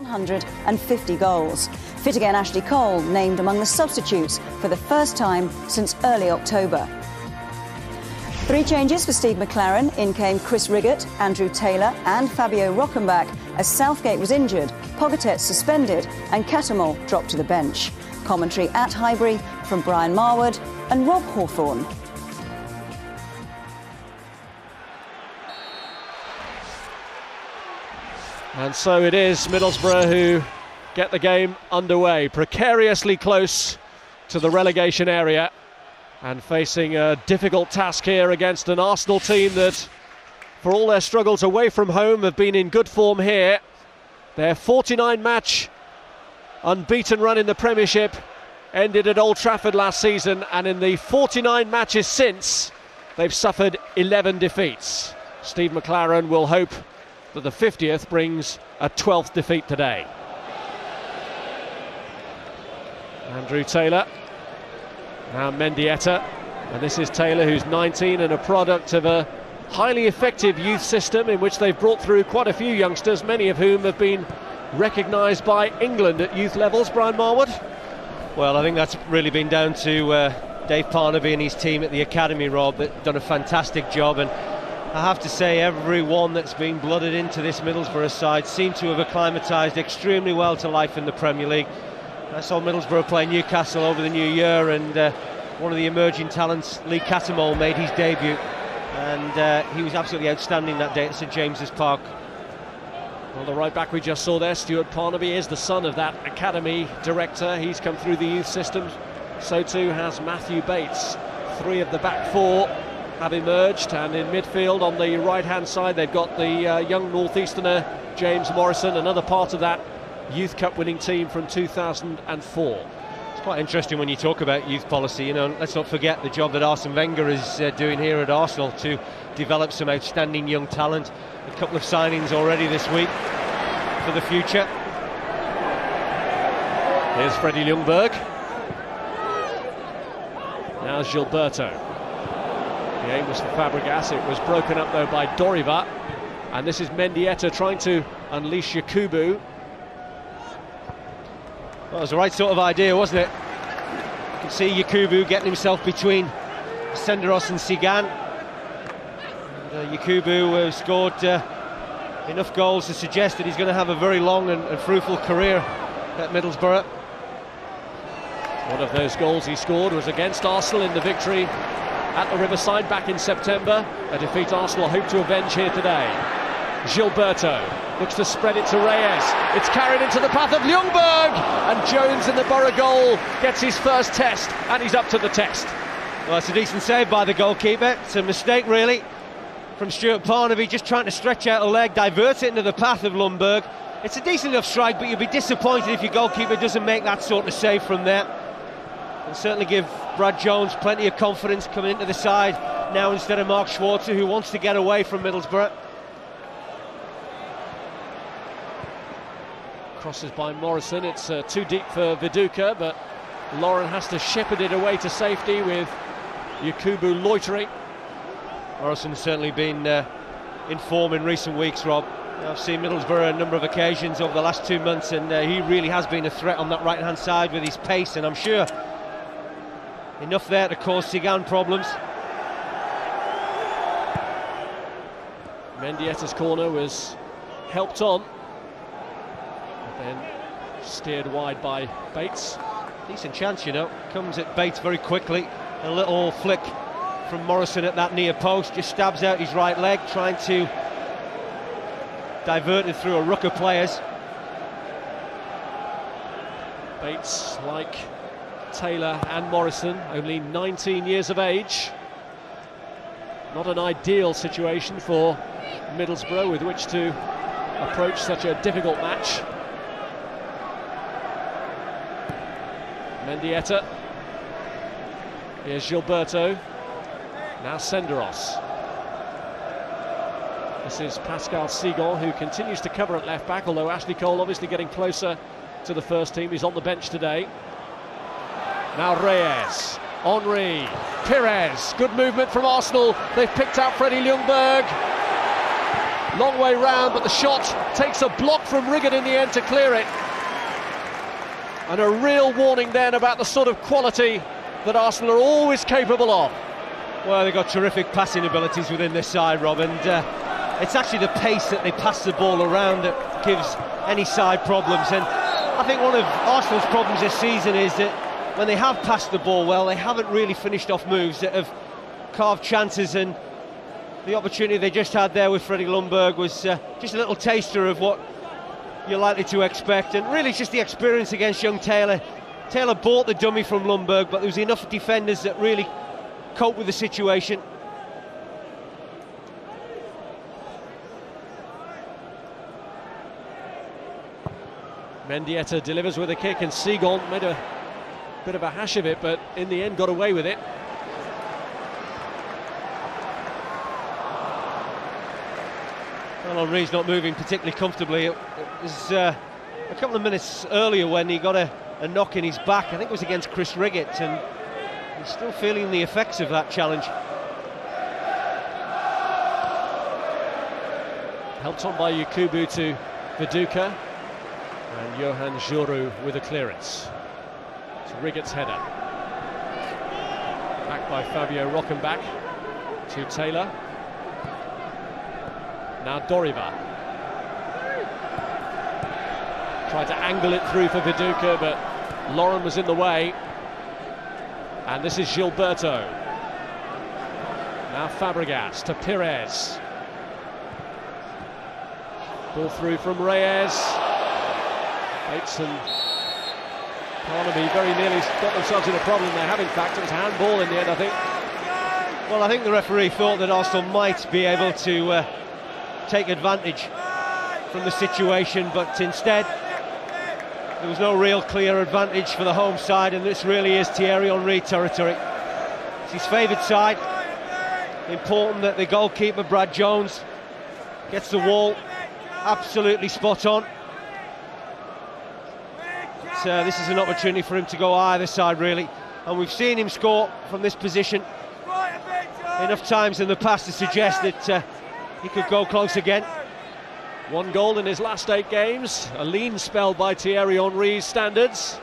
150 goals. Fit again Ashley Cole named among the substitutes for the first time since early October. 3 changes for Steve McClaren. In came Chris Riggott, Andrew Taylor and Fabio Rockenbach as Southgate was injured, Pogatet suspended and Catamol dropped to the bench. Commentary at Highbury from Brian Marwood and Rob Hawthorne. And so it is Middlesbrough who get the game underway, precariously close to the relegation area and facing a difficult task here against an Arsenal team that, for all their struggles away from home, have been in good form here. Their 49-match unbeaten run in the Premiership ended at Old Trafford last season, and in the 49 matches since, they've suffered 11 defeats. Steve McClaren will hope that the 50th brings a 12th defeat today. Andrew Taylor, now Mendieta, and this is Taylor, who's 19 and a product of a highly effective youth system in which they've brought through quite a few youngsters, many of whom have been recognised by England at youth levels. Brian Marwood? Well, I think that's really been down to Dave Parnaby and his team at the academy, Rob, that done a fantastic job. And I have to say, everyone that's been blooded into this Middlesbrough side seemed to have acclimatised extremely well to life in the Premier League. I saw Middlesbrough play Newcastle over the new year, and one of the emerging talents, Lee Catamol, made his debut, and he was absolutely outstanding that day at St James's Park. Well, the right back we just saw there, Stuart Parnaby, is the son of that academy director. He's come through the youth system. So too has Matthew Bates. 3 of the back 4 have emerged, and in midfield on the right-hand side they've got the young northeasterner James Morrison, another part of that Youth Cup winning team from 2004. It's quite interesting when you talk about youth policy, you know. Let's not forget the job that Arsene Wenger is doing here at Arsenal to develop some outstanding young talent. A couple of signings already this week for the future. Here's Freddie Ljungberg. Now Gilberto. The aim was for Fabregas. It was broken up though by Doriva, and this is Mendieta trying to unleash Yakubu. Well, it was the right sort of idea, wasn't it? You can see Yakubu getting himself between Senderos and Sigan. And, Yakubu scored enough goals to suggest that he's going to have a very long and fruitful career at Middlesbrough. One of those goals he scored was against Arsenal in the victory at the Riverside back in September, a defeat Arsenal hope to avenge here today. Gilberto looks to spread it to Reyes. It's carried into the path of Ljungberg, and Jones in the Borough goal gets his first test, and he's up to the test. Well, it's a decent save by the goalkeeper. It's a mistake really from Stuart Parnaby, just trying to stretch out a leg, divert it into the path of Ljungberg. It's a decent enough strike, but you'll be disappointed if your goalkeeper doesn't make that sort of save from there. It'll certainly give Brad Jones plenty of confidence coming into the side now instead of Mark Schwarzer, who wants to get away from Middlesbrough. Crosses by Morrison. It's too deep for Viduka, but Lauren has to shepherd it away to safety with Yakubu loitering. Morrison's certainly been in form in recent weeks, Rob. I've seen Middlesbrough a number of occasions over the last 2 months, and he really has been a threat on that right-hand side with his pace, and I'm sure enough there to cause Sigan problems. Mendieta's corner was helped on, then steered wide by Bates. Decent chance, you know. Comes at Bates very quickly. A little flick from Morrison at that near post, just stabs out his right leg, trying to divert it through a ruck of players. Bates, like Taylor and Morrison, only 19 years of age. Not an ideal situation for Middlesbrough with which to approach such a difficult match. Mendieta. Here's Gilberto. Now Senderos. This is Pascal Sigon, who continues to cover at left back, although Ashley Cole obviously getting closer to the first team. He's on the bench today. Now Reyes, Henry, Pirès. Good movement from Arsenal. They've picked out Freddie Ljungberg. Long way round, but the shot takes a block from Riggett in the end to clear it. And a real warning then about the sort of quality that Arsenal are always capable of. Well, they've got terrific passing abilities within this side, Rob, and it's actually the pace that they pass the ball around that gives any side problems. And I think one of Arsenal's problems this season is that when they have passed the ball well, they haven't really finished off moves that have carved chances, and the opportunity they just had there with Freddie Ljungberg was just a little taster of what you're likely to expect, and really it's just the experience against young Taylor. Taylor bought the dummy from Ljungberg, but there was enough defenders that really cope with the situation. Mendieta delivers with a kick, and Seagon made a bit of a hash of it, but in the end got away with it. Well, Henry's not moving particularly comfortably. It was a couple of minutes earlier when he got a knock in his back. I think it was against Chris Riggett, and he's still feeling the effects of that challenge. Helped on by Yakubu to Viduka, and Johan Juru with a clearance. It's Riggett's header. Back by Fabio Rockenbach to Taylor. Now Doriva. Tried to angle it through for Viduka, but Lauren was in the way. And this is Gilberto. Now Fabregas to Pirès. Ball through from Reyes. Bates and Parnaby very nearly got themselves in a problem. They have, in fact. It was a handball in the end, I think. Well, I think the referee thought that Arsenal might be able to take advantage from the situation, but instead there was no real clear advantage for the home side, and this really is Thierry Henry territory. It's his favoured side. Important that the goalkeeper, Brad Jones, gets the wall absolutely spot on. But, this is an opportunity for him to go either side, really, and we've seen him score from this position enough times in the past to suggest that he could go close again. 1 goal in his last 8 games, a lean spell by Thierry Henry's standards.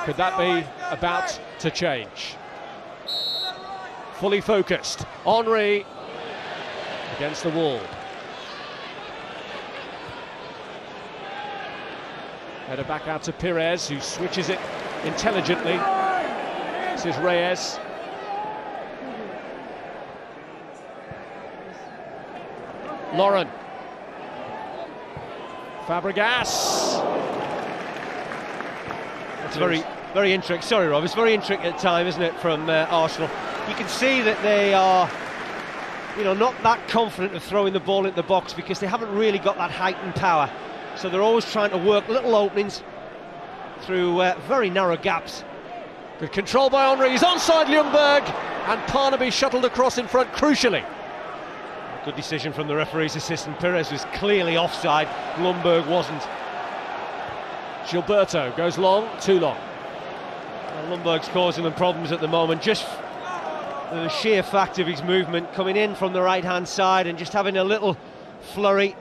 Could that be about to change? Fully focused, Henry against the wall. Header back out to Pirès, who switches it intelligently. This is Reyes. Lauren. Fabregas. It's very intricate. Sorry, Rob. It's very intricate time, isn't it, from Arsenal? You can see that they are, not that confident of throwing the ball into the box because they haven't really got that height and power. So they're always trying to work little openings through very narrow gaps. Good control by Henry. He's onside Ljungberg, and Parnaby shuttled across in front crucially. Good decision from the referee's assistant. Pirès was clearly offside. Ljungberg wasn't. Gilberto goes long, too long. Well, Ljungberg's causing them problems at the moment. Just the sheer fact of his movement, coming in from the right-hand side and just having a little flurry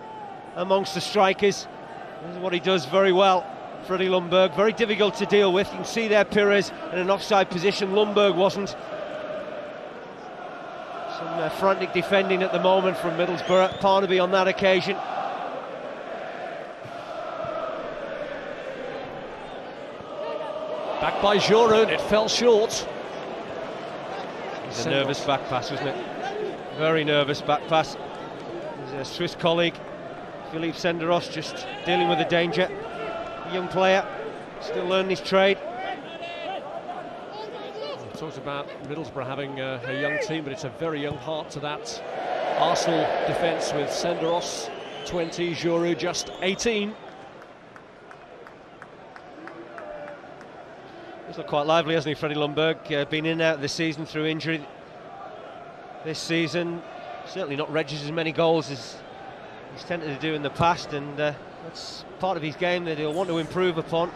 amongst the strikers. This is what he does very well. Freddie Ljungberg, very difficult to deal with. You can see there Pirès in an offside position. Ljungberg wasn't. Some frantic defending at the moment from Middlesbrough. Parnaby on that occasion. Back by Juru, and it fell short. It's a nervous back pass, wasn't it? Very nervous back pass. His Swiss colleague, Philippe Senderos, just dealing with the danger. A young player, still learning his trade. We talked about Middlesbrough having a young team, but it's a very young heart to that Arsenal defence with Senderos 20, Juru just 18. He's looked quite lively, hasn't he, Freddie Ljungberg? Been in and out of the season through injury this season. Certainly not registered as many goals as he's tended to do in the past, and that's part of his game that he'll want to improve upon.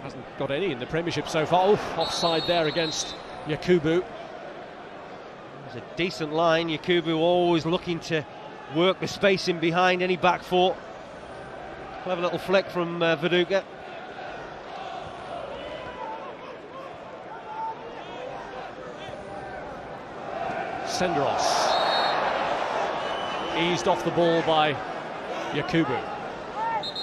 Hasn't got any in the Premiership so far. Oof, offside there against Yakubu. There's a decent line. Yakubu always looking to work the space in behind any back four. Clever little flick from Viduka. Senderos. Eased off the ball by Yakubu.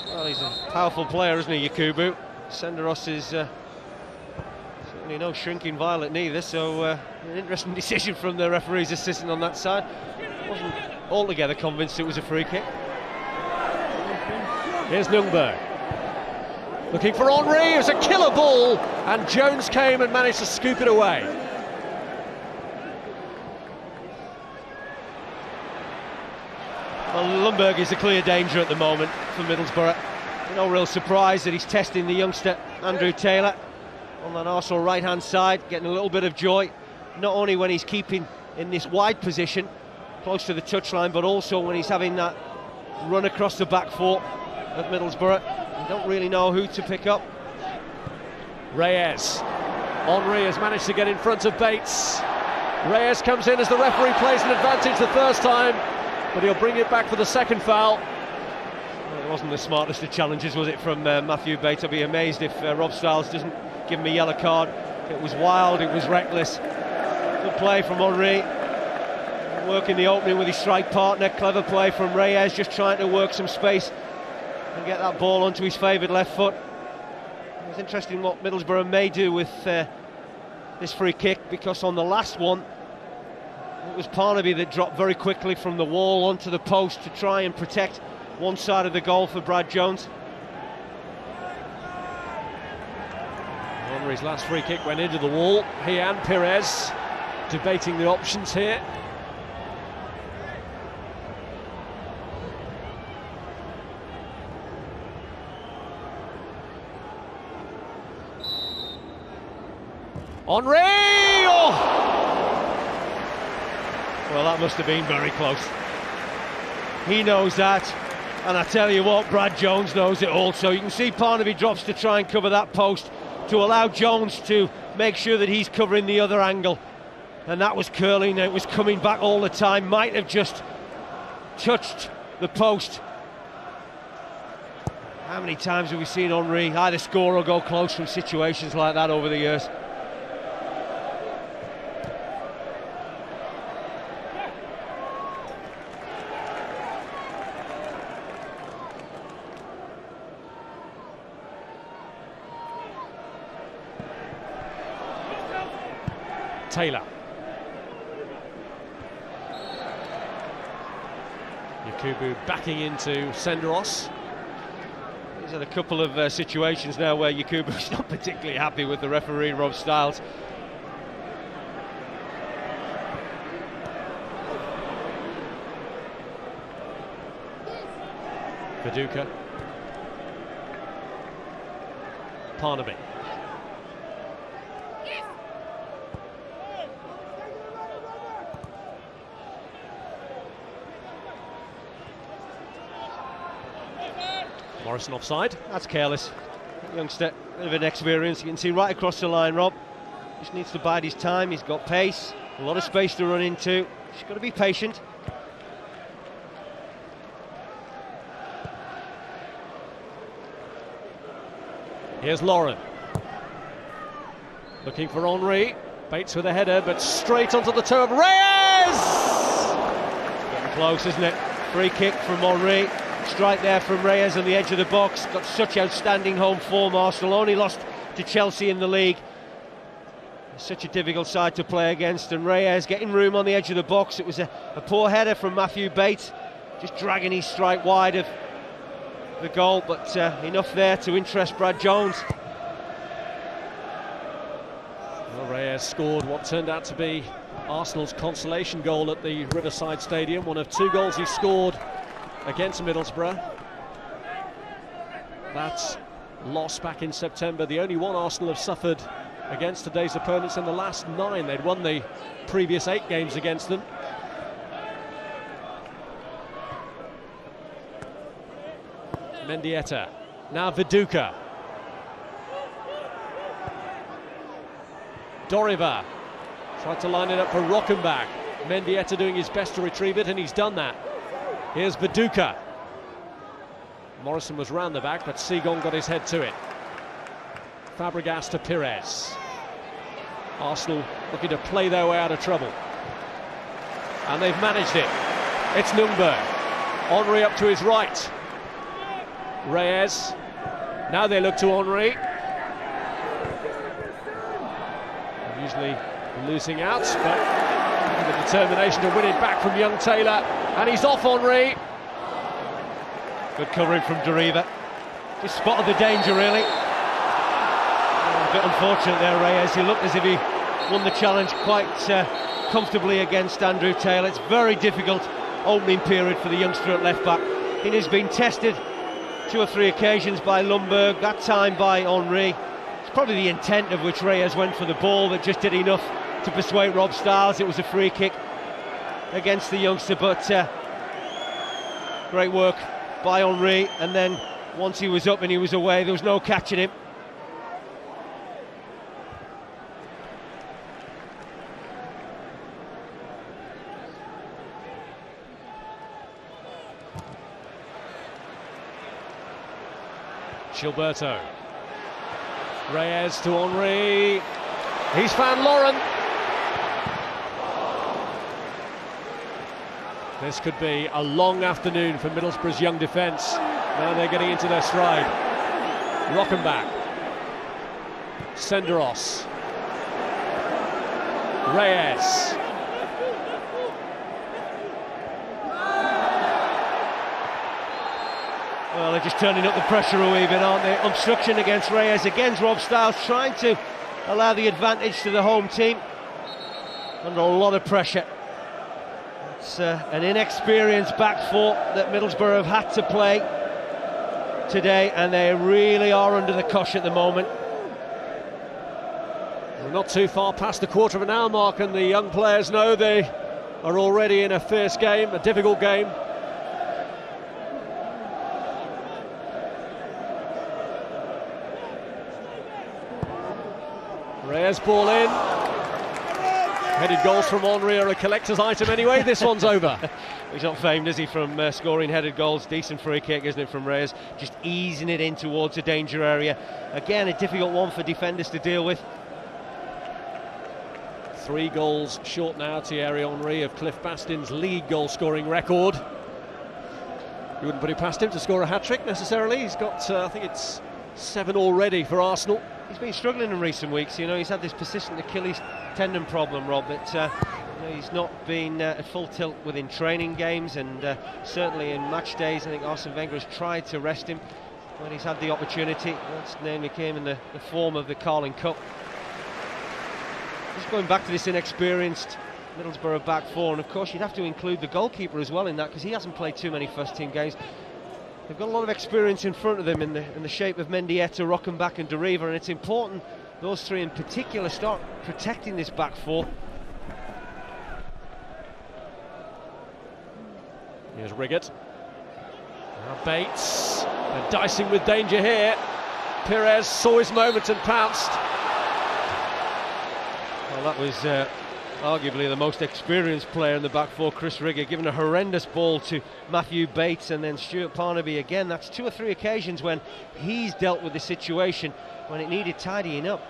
Well, he's a powerful player, isn't he, Yakubu? Senderos is certainly no shrinking violet neither, so an interesting decision from the referee's assistant on that side. Wasn't altogether convinced it was a free kick. Here's Ljungberg. Looking for Henry, it was a killer ball, and Jones came and managed to scoop it away. Well, Ljungberg is a clear danger at the moment for Middlesbrough. No real surprise that he's testing the youngster Andrew Taylor on that Arsenal right-hand side, getting a little bit of joy, not only when he's keeping in this wide position, close to the touchline, but also when he's having that run across the back four of Middlesbrough. You don't really know who to pick up. Reyes. Henry has managed to get in front of Bates. Reyes comes in as the referee plays an advantage the first time, but he'll bring it back for the second foul. Well, it wasn't the smartest of challenges, was it, from Matthew Bates? I'd be amazed if Rob Stiles doesn't give him a yellow card. It was wild, it was reckless. Good play from Henry, working the opening with his strike partner. Clever play from Reyes, just trying to work some space and get that ball onto his favoured left foot. It's interesting what Middlesbrough may do with this free kick, because on the last one it was Parnaby that dropped very quickly from the wall onto the post to try and protect one side of the goal for Brad Jones. Henry's last free kick went into the wall. He and Pirès debating the options here. Henry! Oh! Well, that must have been very close. He knows that, and I tell you what, Brad Jones knows it also. You can see Parnaby drops to try and cover that post to allow Jones to make sure that he's covering the other angle, and that was curling. It was coming back all the time. Might have just touched the post. How many times have we seen Henry either score or go close from situations like that over the years? Taylor. Yakubu backing into Senderos. These are a couple of situations now where Yakubu's not particularly happy with the referee, Rob Stiles. Viduka. Parnaby. Morrison offside. That's careless. Youngster, bit of an experience. You can see right across the line, Rob. Just needs to bide his time. He's got pace, a lot of space to run into. Just got to be patient. Here's Lauren. Looking for Henry. Bates with a header, but straight onto the toe of Reyes! Getting close, isn't it? Free kick from Henry. Strike there from Reyes on the edge of the box. Got such outstanding home form, Arsenal. Only lost to Chelsea in the league. Such a difficult side to play against, and Reyes getting room on the edge of the box. It was a poor header from Matthew Bates, just dragging his strike wide of the goal, but enough there to interest Brad Jones. Well, Reyes scored what turned out to be Arsenal's consolation goal at the Riverside Stadium, one of two goals he scored against Middlesbrough. That loss back in September, the only one Arsenal have suffered against today's opponents in the last 9. They'd won the previous 8 games against them. Mendieta, now Viduka. Doriva tried to line it up for Rockenbach. Mendieta doing his best to retrieve it, and he's done that. Here's Viduka. Morrison was round the back, but Seagon got his head to it. Fabregas to Pirès. Arsenal looking to play their way out of trouble. And they've managed it. It's Ljungberg. Henry up to his right. Reyes. Now they look to Henry. Usually losing out, but the determination to win it back from young Taylor. And he's off Henry. Good covering from Deriva. Just spotted the danger, really. A bit unfortunate there, Reyes. He looked as if he won the challenge quite comfortably against Andrew Taylor. It's very difficult opening period for the youngster at left-back. He has been tested 2 or 3 occasions by Ljungberg, that time by Henry. It's probably the intent of which Reyes went for the ball that just did enough to persuade Rob Stiles. It was a free kick against the youngster, but great work by Henry, and then once he was up and he was away, there was no catching him. Gilberto. Reyes to Henry. He's found Lauren. This could be a long afternoon for Middlesbrough's young defence. Now they're getting into their stride. Rockenbach. Senderos. Reyes. Well, they're just turning up the pressure a wee bit, aren't they? Obstruction against Reyes. Again, Rob Stiles trying to allow the advantage to the home team. Under a lot of pressure. It's an inexperienced back four that Middlesbrough have had to play today, and they really are under the cosh at the moment. We're not too far past the quarter of an hour mark, and the young players know they are already in a fierce game, a difficult game. Reyes ball in. Headed goals from Henry are a collector's item anyway. This one's over. He's not famed, is he, from scoring headed goals? Decent free kick, isn't it, from Reyes? Just easing it in towards the danger area. Again, a difficult one for defenders to deal with. 3 goals short now, Thierry Henry, of Cliff Bastin's league goal-scoring record. You wouldn't put it past him to score a hat-trick necessarily. He's got, I think it's 7 already for Arsenal. He's been struggling in recent weeks. You know, he's had this persistent Achilles tendon problem, Rob, that you know, he's not been at full tilt within training games, and certainly in match days. I think Arsene Wenger has tried to rest him when he's had the opportunity. That namely came in the form of the Carling Cup. Just going back to this inexperienced Middlesbrough back four, and of course you'd have to include the goalkeeper as well in that, because he hasn't played too many first-team games. They've got a lot of experience in front of them in the shape of Mendieta, Rockenbach and Deriva, and it's important those 3 in particular start protecting this back four. Here's Riggott. Now Bates. They're dicing with danger here. Pirès saw his moment and pounced. Well, that was arguably the most experienced player in the back four, Chris Riggott, giving a horrendous ball to Matthew Bates, and then Stuart Parnaby again. That's 2 or 3 occasions when he's dealt with the situation when it needed tidying up.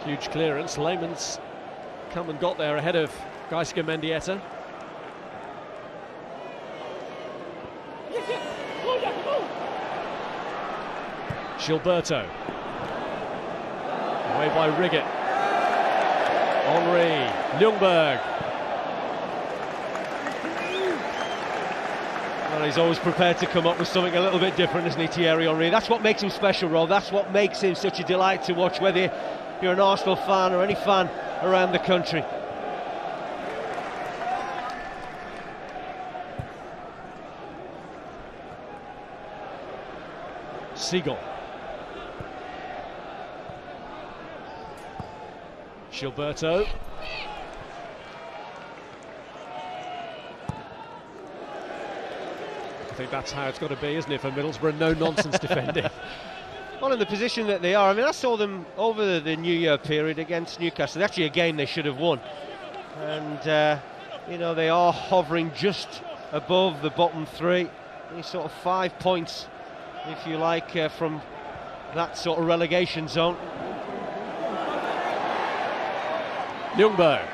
Huge clearance. Lehmann's come and got there ahead of Gaisca Mendieta. Gilberto. Away by Riggott. Henry. Ljungberg. Well, he's always prepared to come up with something a little bit different, isn't he, Thierry Henry? That's what makes him special, Rob. That's what makes him such a delight to watch, whether you're an Arsenal fan or any fan around the country. Seagull. Gilberto. I think that's how it's got to be, isn't it, for Middlesbrough? No nonsense defending. Well, in the position that they are, I mean, I saw them over the New Year period against Newcastle. Actually, a game they should have won. And, you know, they are hovering just above the bottom three. Only sort of 5 points, if you like, from that sort of relegation zone. Ljungberg.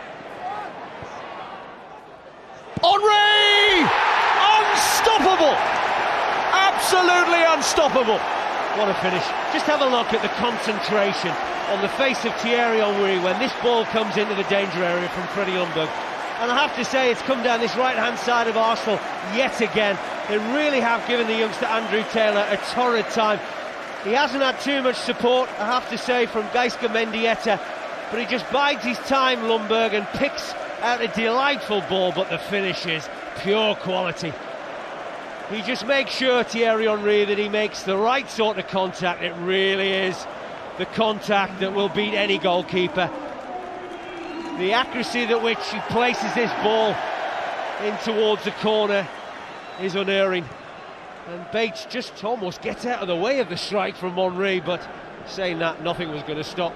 Henry! Unstoppable! Absolutely unstoppable! What a finish. Just have a look at the concentration on the face of Thierry Henry when this ball comes into the danger area from Freddie Ljungberg. And I have to say, it's come down this right-hand side of Arsenal yet again. They really have given the youngster Andrew Taylor a torrid time. He hasn't had too much support, I have to say, from Gaizka Mendieta, but he just bides his time, Ljungberg, and picks out a delightful ball, but the finish is pure quality. He just makes sure, Thierry Henry, that he makes the right sort of contact. It really is the contact that will beat any goalkeeper. The accuracy at which he places this ball in towards the corner is unerring. And Bates just almost gets out of the way of the strike from Henry, but saying that, nothing was going to stop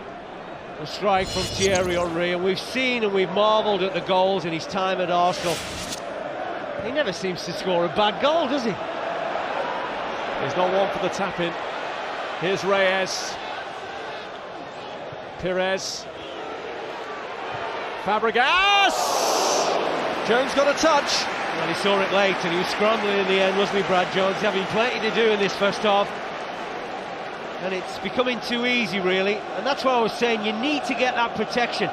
the strike from Thierry Henry. And we've seen and we've marvelled at the goals in his time at Arsenal. He never seems to score a bad goal, does he? He's not one for the tap-in. Here's Reyes. Pirès. Fabregas! Jones got a touch. Well, he saw it late and he was scrambling in the end, wasn't he, Brad Jones? Having plenty to do in this first half. And it's becoming too easy, really. And that's why I was saying you need to get that protection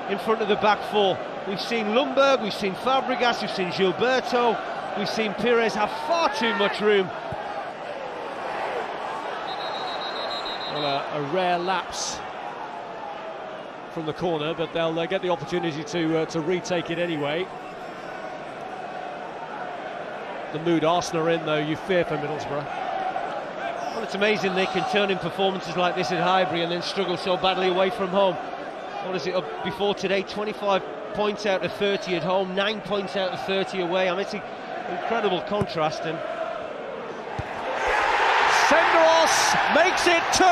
in front of the back four. We've seen Ljungberg, we've seen Fabregas, we've seen Gilberto, we've seen Pirès have far too much room. Well, a rare lapse from the corner, but they'll get the opportunity to retake it anyway. The mood Arsenal are in, though, you fear for Middlesbrough. Well, it's amazing they can turn in performances like this at Highbury and then struggle so badly away from home. What is it up before today? 25 points out of 30 at home, 9 points out of 30 away. I mean, it's an incredible contrast. And Senderos makes it 2.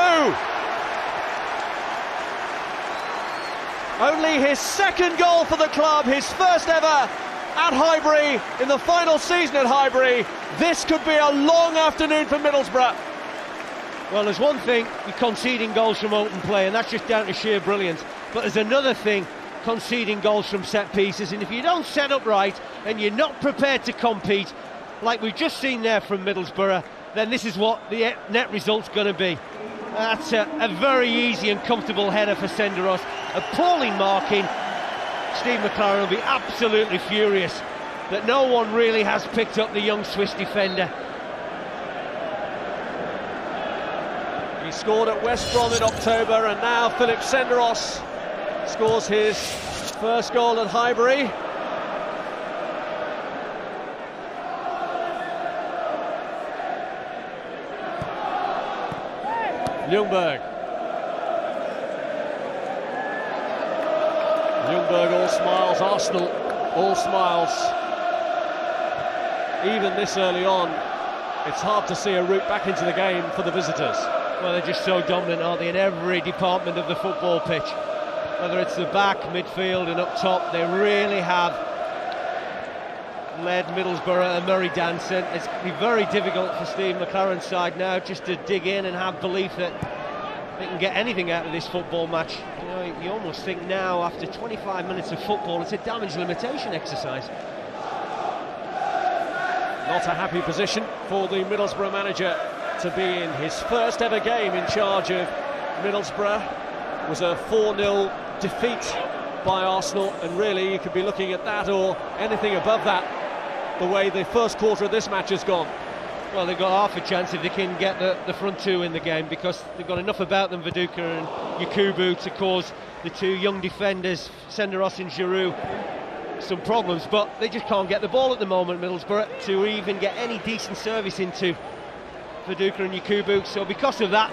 Only his second goal for the club, his first ever at Highbury in the final season at Highbury. This could be a long afternoon for Middlesbrough. Well, there's one thing, you're conceding goals from open play, and that's just down to sheer brilliance. But there's another thing, conceding goals from set pieces. And if you don't set up right and you're not prepared to compete, like we've just seen there from Middlesbrough, then this is what the net result's going to be. That's a very easy and comfortable header for Senderos. Appalling marking. Steve McClaren will be absolutely furious that no one really has picked up the young Swiss defender. He scored at West Brom in October, and now Philippe Senderos scores his first goal at Highbury. Ljungberg. Ljungberg all smiles, Arsenal all smiles. Even this early on, it's hard to see a route back into the game for the visitors. Well, they're just so dominant, aren't they, in every department of the football pitch. Whether it's the back, midfield and up top, they really have led Middlesbrough a merry dance. And it's going to be very difficult for Steve McClaren's side now just to dig in and have belief that they can get anything out of this football match. You know, you almost think now, after 25 minutes of football, it's a damage limitation exercise. Not a happy position for the Middlesbrough manager to be in. His first ever game in charge of Middlesbrough was a 4-0 defeat by Arsenal, and really you could be looking at that or anything above that, the way the first quarter of this match has gone. Well, they've got half a chance if they can get the front two in the game, because they've got enough about them, Viduka and Yakubu, to cause the two young defenders, Senderos and Giroud, some problems. But they just can't get the ball at the moment, Middlesbrough, to even get any decent service into Viduka and Yakubu. So because of that,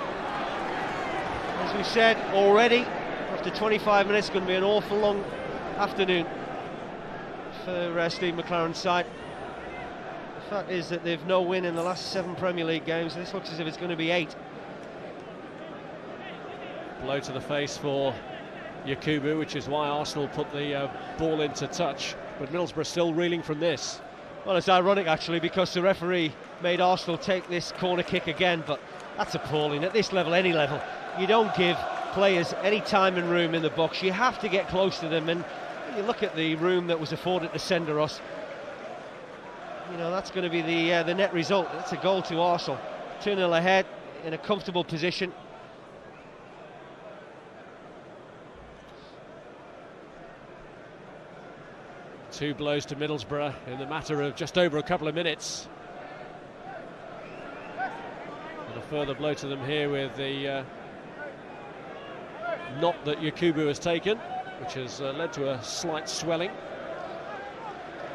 as we said already, after 25 minutes, it's going to be an awful long afternoon for Steve McClaren's side. The fact is that they've no win in the last 7 Premier League games. This looks as if it's going to be 8. Blow to the face for Yakubu, which is why Arsenal put the ball into touch. But Middlesbrough still reeling from this. Well, it's ironic actually, because the referee made Arsenal take this corner kick again, but that's appalling. At this level, any level, you don't give players any time and room in the box. You have to get close to them, and you look at the room that was afforded to Senderos. You know, that's going to be the net result. It's a goal to Arsenal. 2-0 ahead, in a comfortable position. Two blows to Middlesbrough in the matter of just over a couple of minutes. And a further blow to them here with the knot that Yakubu has taken, which has led to a slight swelling.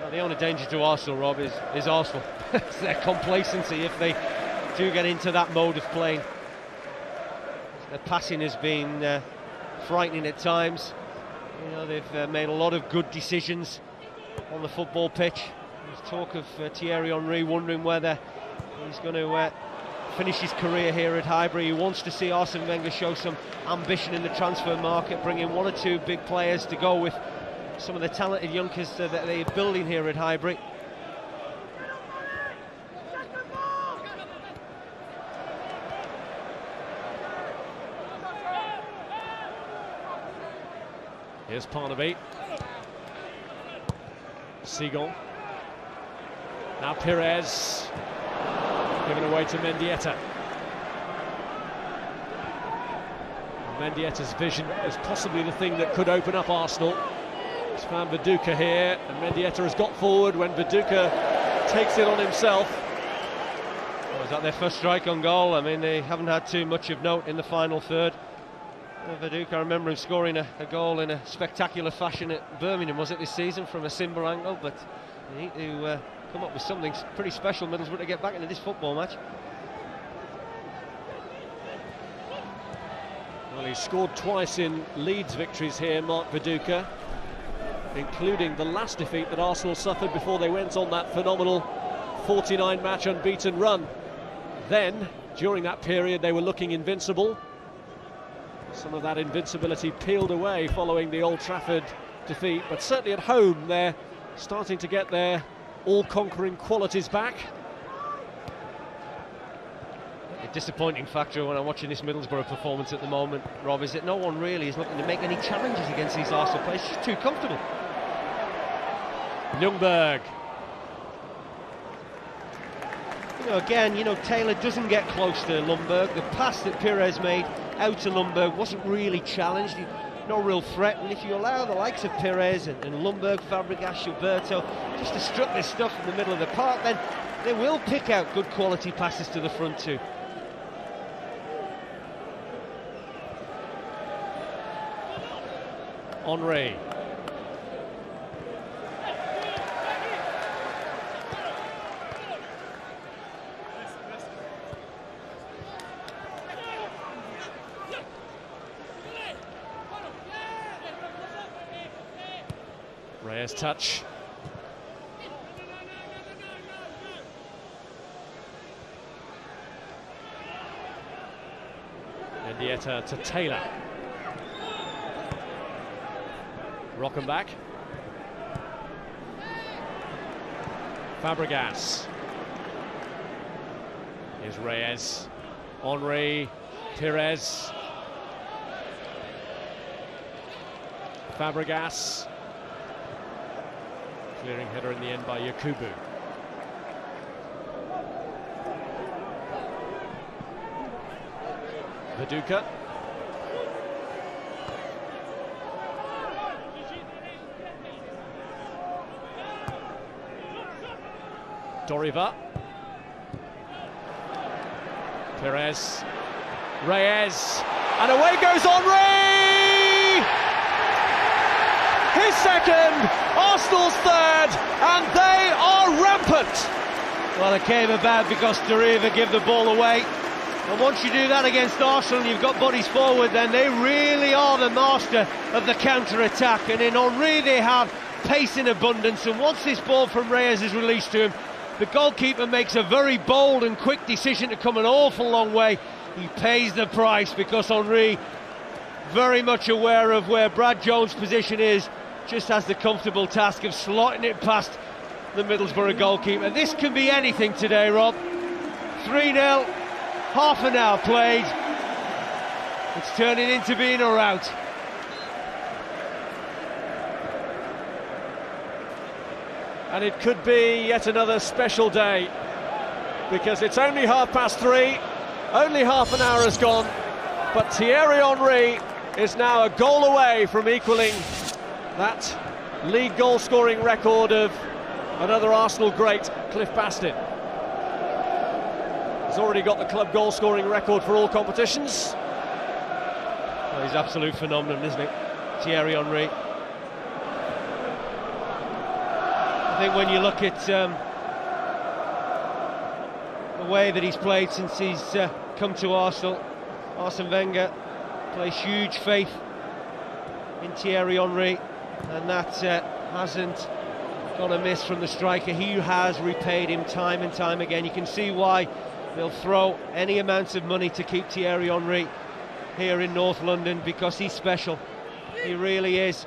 Well, the only danger to Arsenal, Rob, is Arsenal. It's their complacency if they do get into that mode of playing. Their passing has been frightening at times. You know, they've made a lot of good decisions on the football pitch. There's talk of Thierry Henry wondering whether he's going to finish his career here at Highbury. He wants to see Arsene Wenger show some ambition in the transfer market, bring in one or two big players to go with some of the talented youngsters that they're building here at Highbury. Here's Parnaby. Seagull. Now Pirès. Given away to Mendieta. Mendietta's vision is possibly the thing that could open up Arsenal. He's found Viduka here, and Mendieta has got forward when Viduka takes it on himself. Well, is that their first strike on goal? I mean, they haven't had too much of note in the final third. Viduka, I remember him scoring a goal in a spectacular fashion at Birmingham, was it, this season, from a Simba angle, but they need to come up with something pretty special, Middlesbrough, to get back into this football match. Well, he scored twice in Leeds victories here, Mark Viduka, including the last defeat that Arsenal suffered before they went on that phenomenal 49-match unbeaten run. Then, during that period, they were looking invincible. Some of that invincibility peeled away following the Old Trafford defeat, but certainly at home they're starting to get their all-conquering qualities back. The disappointing factor when I'm watching this Middlesbrough performance at the moment, Rob, is that no one really is looking to make any challenges against these Arsenal players. It's just too comfortable. Ljungberg. You know, again, you know, Taylor doesn't get close to Ljungberg. The pass that Pirès made out to Ljungberg wasn't really challenged. No real threat, and if you allow the likes of Pirès and Ljungberg, Fabregas, Gilberto just to strut this stuff in the middle of the park, then they will pick out good quality passes to the front too. Henry. Reyes touch. Mendieta to Taylor. Rockenbach. Fabregas. Here's Reyes. Henry. Pirès. Fabregas. Clearing header in the end by Yakubu. Viduka. Doriva. Pirès. Reyes. And away goes Henry! His second, Arsenal's third, and they are rampant. Well, it came about because Doriva gave the ball away. And once you do that against Arsenal and you've got bodies forward, then they really are the master of the counter-attack. And in Henry they have pace in abundance, and once this ball from Reyes is released to him, the goalkeeper makes a very bold and quick decision to come an awful long way. He pays the price because Henry very much aware of where Brad Jones' position is, just has the comfortable task of slotting it past the Middlesbrough goalkeeper. This can be anything today, Rob. 3-0, half an hour played. It's turning into being a rout. And it could be yet another special day, because it's only 3:30, only half an hour has gone, but Thierry Henry is now a goal away from equalling that league goal-scoring record of another Arsenal great, Cliff Bastin. He's already got the club goal-scoring record for all competitions. Well, he's absolute phenomenon, isn't he, Thierry Henry? I think when you look at the way that he's played since he's come to Arsenal, Arsene Wenger placed huge faith in Thierry Henry, and that hasn't gone amiss from the striker. He has repaid him time and time again. You can see why they'll throw any amount of money to keep Thierry Henry here in North London, because he's special. He really is.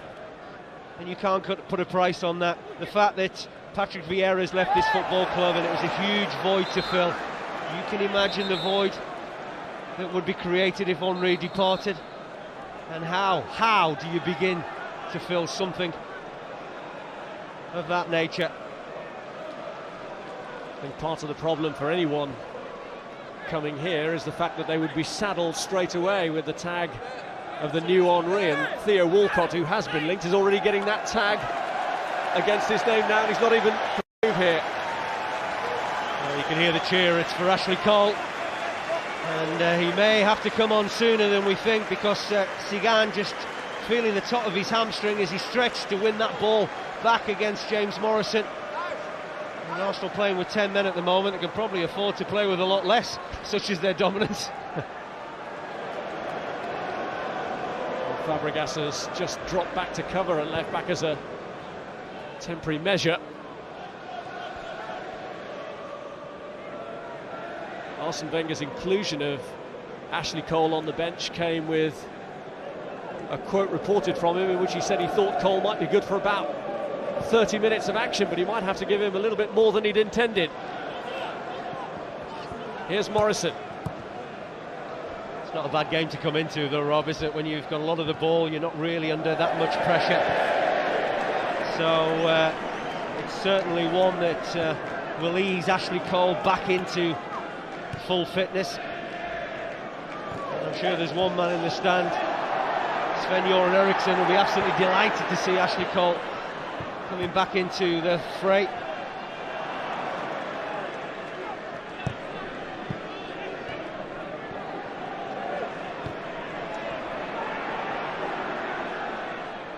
And you can't put a price on that. The fact that Patrick Vieira's left this football club and it was a huge void to fill. You can imagine the void that would be created if Henry departed. And how do you begin to fill something of that nature? I think part of the problem for anyone coming here is the fact that they would be saddled straight away with the tag of the new Henry, and Theo Walcott, who has been linked, is already getting that tag against his name now, and he's not even move here. Well, you can hear the cheer. It's for Ashley Cole, and he may have to come on sooner than we think, because Sigan just feeling the top of his hamstring as he stretched to win that ball back against James Morrison. And Arsenal playing with 10 men at the moment. They can probably afford to play with a lot less, such as their dominance. Fabregas has just dropped back to cover and left back as a temporary measure. Arsene Wenger's inclusion of Ashley Cole on the bench came with a quote reported from him in which he said he thought Cole might be good for about 30 minutes of action, but he might have to give him a little bit more than he'd intended. Here's Morrison. It's not a bad game to come into though, Rob, is it? When you've got a lot of the ball, you're not really under that much pressure. So it's certainly one that will ease Ashley Cole back into full fitness. And I'm sure there's one man in the stand, Sven-Göran Eriksson, will be absolutely delighted to see Ashley Cole coming back into the fray.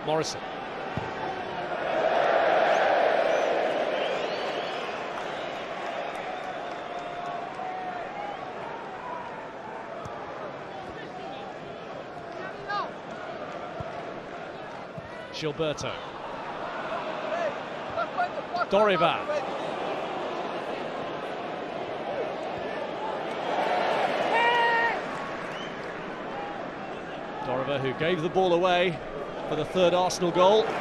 Morrison. Gilberto. Doriva. Doriva, who gave the ball away for the third Arsenal goal. Just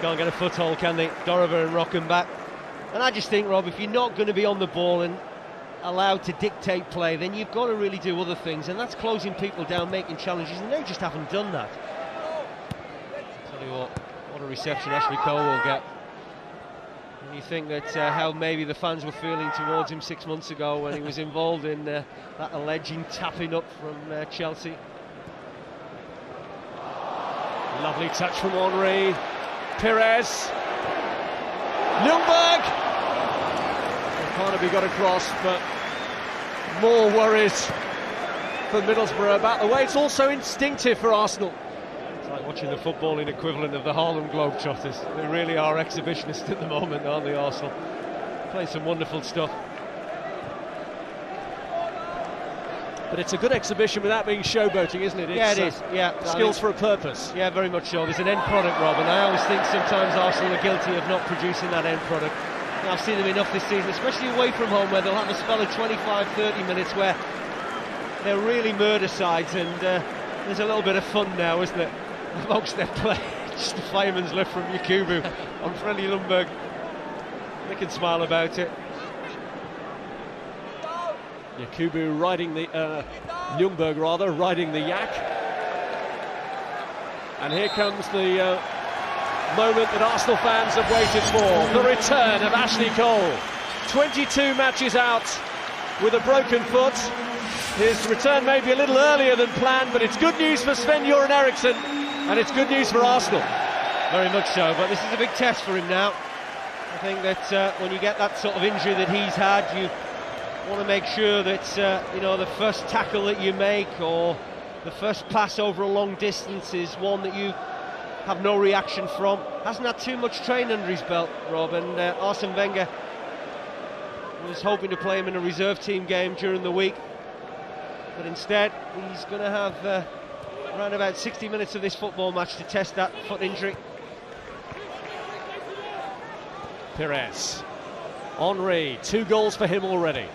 can't get a foothold, can they? Doriva and Rockenbach. And I just think, Rob, if you're not going to be on the ball and allowed to dictate play, then you've got to really do other things, and that's closing people down, making challenges, and they just haven't done that. I'll tell you what a reception Ashley Cole will get. And you think that how maybe the fans were feeling towards him 6 months ago when he was involved in that alleged tapping up from Chelsea. Lovely touch from Henry. Pirès. Ljungberg. Carnaby got across, but more worries for Middlesbrough about the way it's also instinctive for Arsenal. It's like watching the footballing equivalent of the Harlem Globetrotters. They really are exhibitionists at the moment, aren't they, Arsenal? Playing some wonderful stuff. But it's a good exhibition without being showboating, isn't it? Yeah, it is. Yeah, skills for a purpose. Yeah, very much so. There's an end product, Rob, and I always think sometimes Arsenal are guilty of not producing that end product. I've seen them enough this season, especially away from home, where they'll have a spell of 25-30 minutes where they're really murder sides, and there's a little bit of fun now, isn't it, amongst their play. Just a fireman's lift from Yakubu on Freddie Ljungberg. They can smile about it. Yakubu riding the Ljungberg rather, riding the yak. And here comes the moment that Arsenal fans have waited for, the return of Ashley Cole. 22 matches out with a broken foot. His return may be a little earlier than planned, but it's good news for Sven-Göran Eriksson, and it's good news for Arsenal. Very much so, but this is a big test for him now. I think that when you get that sort of injury that he's had, you want to make sure that you know, the first tackle that you make or the first pass over a long distance is one that you have no reaction from. Hasn't had too much training under his belt, Rob, and Arsene Wenger was hoping to play him in a reserve team game during the week, but instead he's going to have around about 60 minutes of this football match to test that foot injury. Pirès, Henry, 2 goals for him already.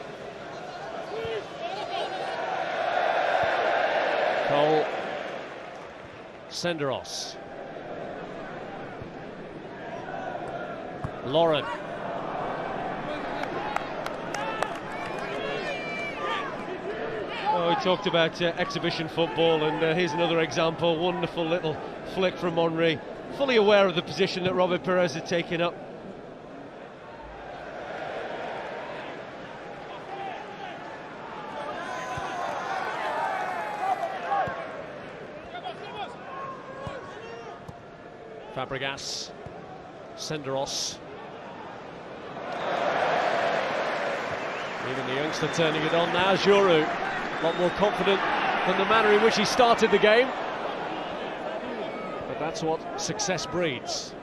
Cole, Senderos, Lauren. Oh, we talked about exhibition football, and here's another example. Wonderful little flick from Henry, fully aware of the position that Robert Pirès had taken up. Fabregas, Senderos. Even the youngster turning it on now, Giroud. A lot more confident than the manner in which he started the game. But that's what success breeds.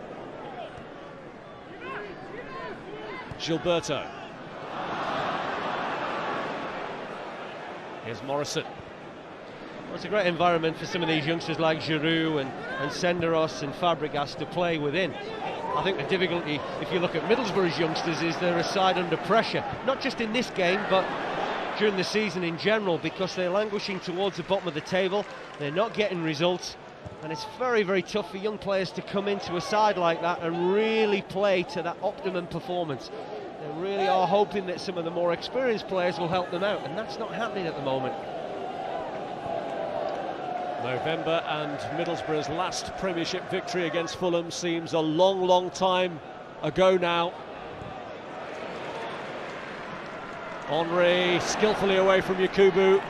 Gilberto. Here's Morrison. Well, it's a great environment for some of these youngsters like Giroud and Senderos and Fabregas to play within. I think the difficulty, if you look at Middlesbrough's youngsters, is they're a side under pressure, not just in this game, but during the season in general, because they're languishing towards the bottom of the table. They're not getting results, and it's very, very tough for young players to come into a side like that and really play to that optimum performance. They really are hoping that some of the more experienced players will help them out, and that's not happening at the moment. November, and Middlesbrough's last Premiership victory against Fulham seems a long, long time ago now. Henry skillfully away from Yakubu.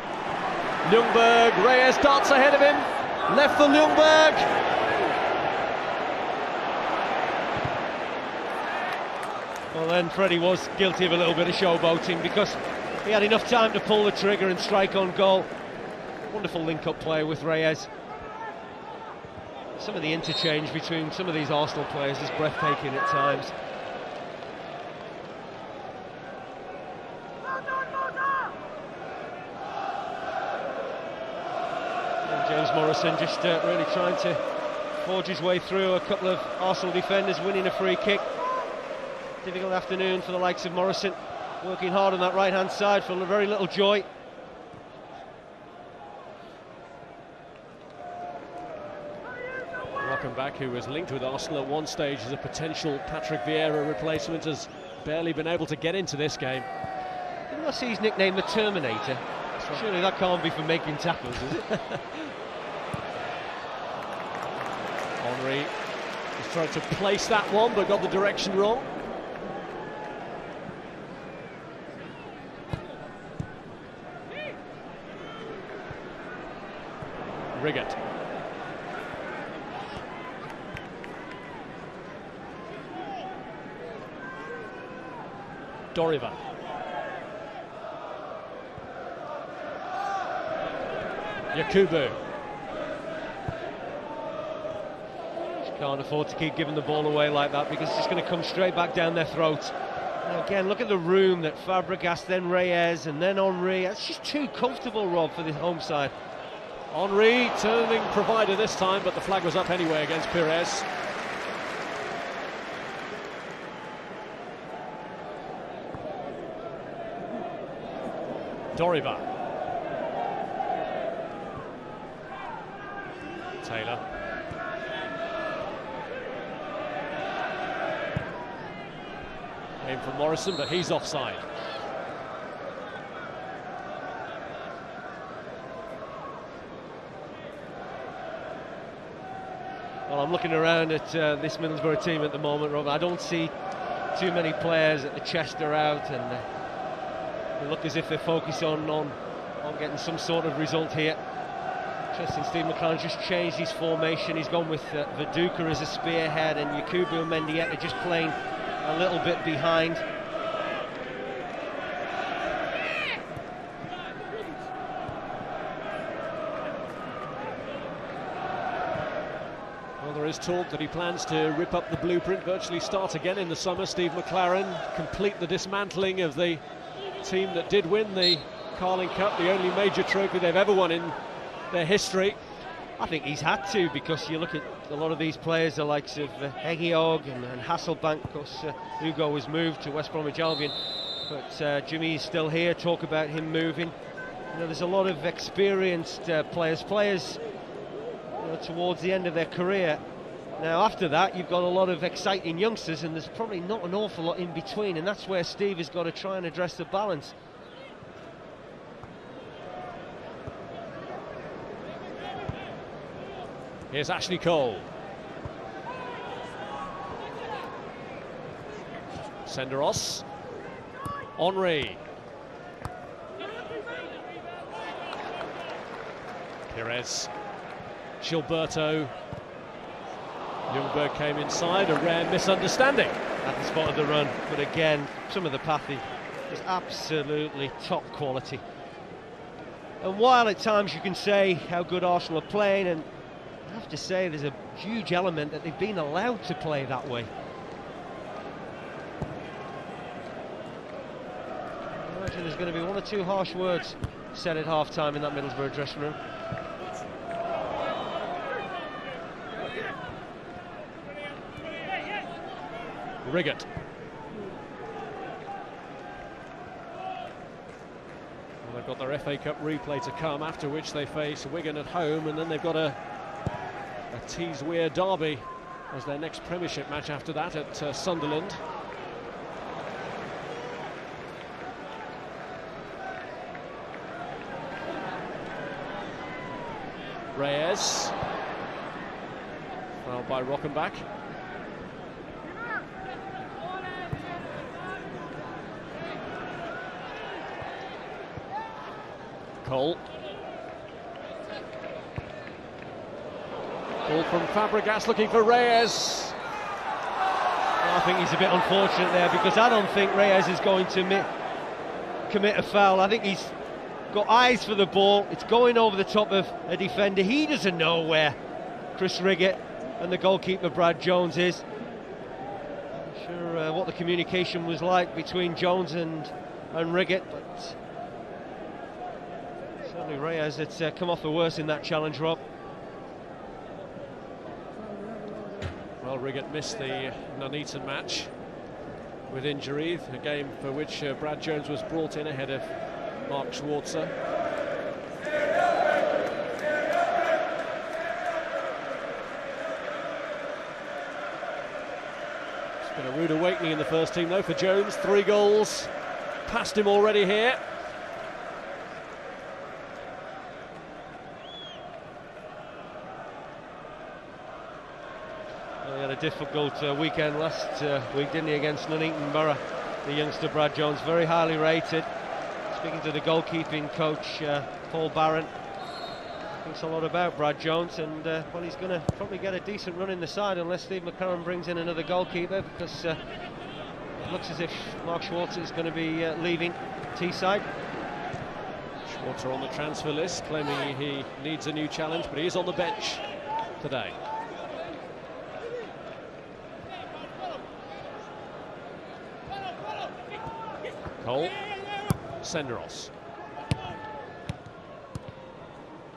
Ljungberg, Reyes darts ahead of him. Left for Ljungberg. Well, then Freddie was guilty of a little bit of showboating, because he had enough time to pull the trigger and strike on goal. Wonderful link-up play with Reyes. Some of the interchange between some of these Arsenal players is breathtaking at times. And James Morrison just really trying to forge his way through a couple of Arsenal defenders, winning a free kick. Difficult afternoon for the likes of Morrison, working hard on that right-hand side for very little joy. Back, who was linked with Arsenal at one stage as a potential Patrick Vieira replacement, has barely been able to get into this game. Didn't I see his nickname the Terminator? Surely that can't be for making tackles, is it? Henry just tried to place that one, but got the direction wrong. Riggott. Doriva. Yakubu. Can't afford to keep giving the ball away like that, because it's just going to come straight back down their throats. And again, look at the room that Fabregas, then Reyes, and then Henry. That's just too comfortable, Rob, for the home side. Henry turning provider this time, but the flag was up anyway against Pirès. Doriva. Taylor. Aim from Morrison, but he's offside. Well, I'm looking around at this Middlesbrough team at the moment, Rob. I don't see too many players that the chest are out, and they look as if they're focused on getting some sort of result here. Interesting, Steve McClaren just changed his formation. He's gone with Viduka as a spearhead, and Yakubu and Mendieta just playing a little bit behind. Well, there is talk that he plans to rip up the blueprint, virtually start again in the summer. Steve McClaren, complete the dismantling of the team that did win the Carling Cup, the only major trophy they've ever won in their history. I think he's had to, because you look at a lot of these players, the likes of Hegiog and Hasselbank. Of course, Hugo was moved to West Bromwich Albion, but Jimmy is still here. Talk about him moving. You know, there's a lot of experienced players towards the end of their career. Now, after that, you've got a lot of exciting youngsters, and there's probably not an awful lot in between, and that's where Steve has got to try and address the balance. Here's Ashley Cole. Senderos. Henry. Pirès. Gilberto. Ljungberg came inside, a rare misunderstanding At the spot of the run, but again, some of the passing is absolutely top quality. And while at times you can say how good Arsenal are playing, and I have to say there's a huge element that they've been allowed to play that way. I imagine there's going to be one or two harsh words said at half-time in that Middlesbrough dressing room. Riggott. Well, they've got their FA Cup replay to come, after which they face Wigan at home, and then they've got a Teeswear derby as their next Premiership match after that at Sunderland. Reyes. Fouled by Rockenbach. Cole. Ball from Fabregas looking for Reyes. I think he's a bit unfortunate there, because I don't think Reyes is going to commit a foul. I think he's got eyes for the ball. It's going over the top of a defender. He doesn't know where Chris Riggott and the goalkeeper Brad Jones is. I'm sure what the communication was like between Jones and Riggott, but certainly Reyes has come off the worst in that challenge, Rob. Well, Riggott missed the Nuneaton match with injury, a game for which Brad Jones was brought in ahead of Mark Schwarzer. It's been a rude awakening in the first team though for Jones. 3 goals past him already here. He had a difficult weekend last week, didn't he, against Nuneaton Borough. The youngster Brad Jones, very highly rated. Speaking to the goalkeeping coach, Paul Barron, thinks a lot about Brad Jones, and well, he's going to probably get a decent run in the side unless Steve McClaren brings in another goalkeeper, because it looks as if Mark Schwarzer is going to be leaving Teesside. Schwarzer on the transfer list, claiming he needs a new challenge, but he is on the bench today. Cole. Senderos.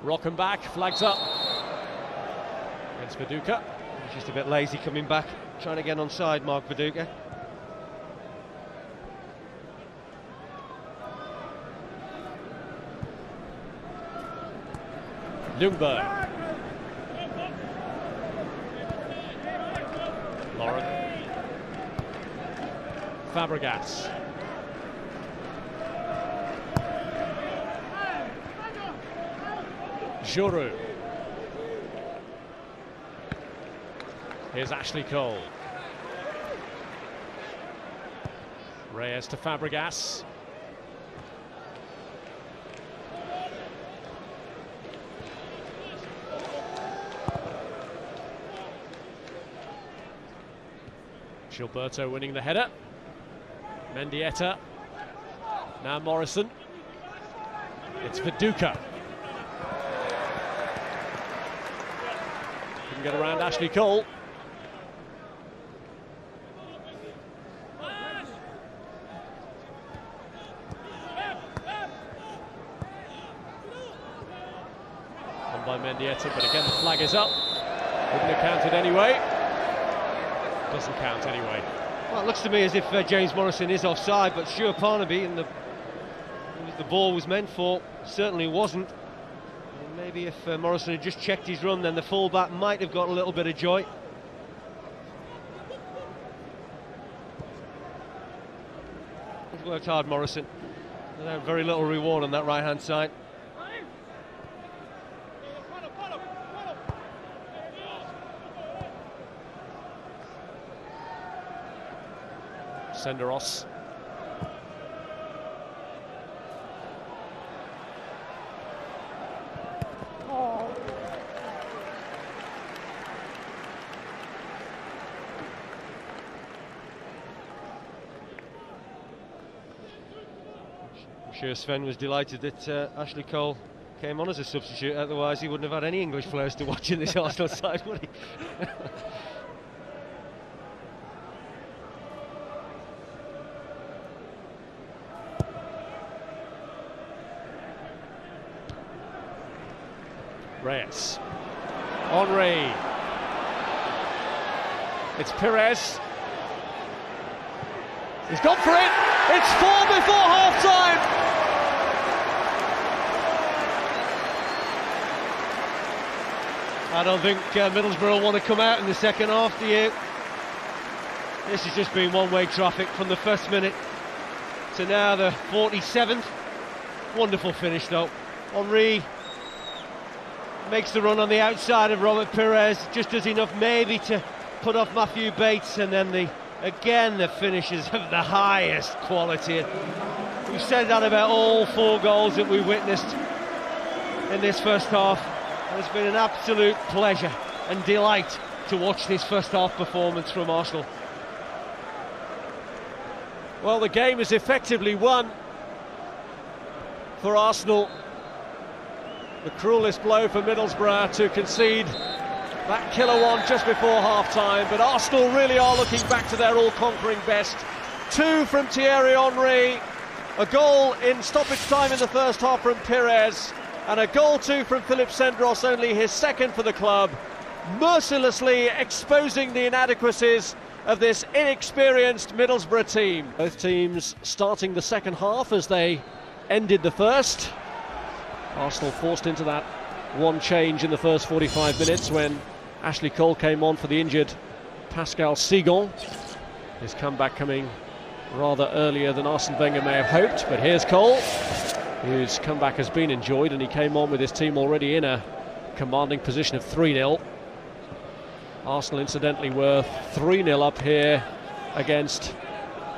Rockenbach flags up against Viduka. He's just a bit lazy coming back, trying to get onside, Mark Viduka. Ljungberg. Fabregas. Júlio. Here's Ashley Cole. Reyes to Fabregas. Gilberto winning the header. Mendieta. Now Morrison. It's Viduka. Couldn't get around Ashley Cole. On by Mendieta, but again the flag is up. Wouldn't have counted anyway. Doesn't count anyway. Well, it looks to me as if James Morrison is offside, but sure, Parnaby and the ball was meant for certainly wasn't. And maybe if Morrison had just checked his run, then the fullback might have got a little bit of joy. He's worked hard, Morrison. Very little reward on that right-hand side. Senderos. I'm sure Sven was delighted that Ashley Cole came on as a substitute, otherwise he wouldn't have had any English players to watch in this Arsenal side, would he? Reyes. Henry. It's Pirès. He's gone for it. It's 4 before half-time. I don't think Middlesbrough want to come out in the second half, do you? This has just been one-way traffic from the first minute to now the 47th. Wonderful finish though. Henry makes the run on the outside of Robert Pirès, just does enough maybe to put off Matthew Bates, and then the finishes of the highest quality. We've said that about all 4 goals that we witnessed in this first half. It's been an absolute pleasure and delight to watch this first half performance from Arsenal. Well, the game is effectively won for Arsenal. The cruelest blow for Middlesbrough to concede that killer one just before half-time, but Arsenal really are looking back to their all-conquering best. 2 from Thierry Henry, a goal in stoppage time in the first half from Pirès, and a goal too from Philippe Senderos, only his second for the club, mercilessly exposing the inadequacies of this inexperienced Middlesbrough team. Both teams starting the second half as they ended the first. Arsenal forced into that one change in the first 45 minutes when Ashley Cole came on for the injured Pascal Sigon. His comeback coming rather earlier than Arsene Wenger may have hoped, but here's Cole, whose comeback has been enjoyed, and he came on with his team already in a commanding position of 3-0. Arsenal incidentally were 3-0 up here against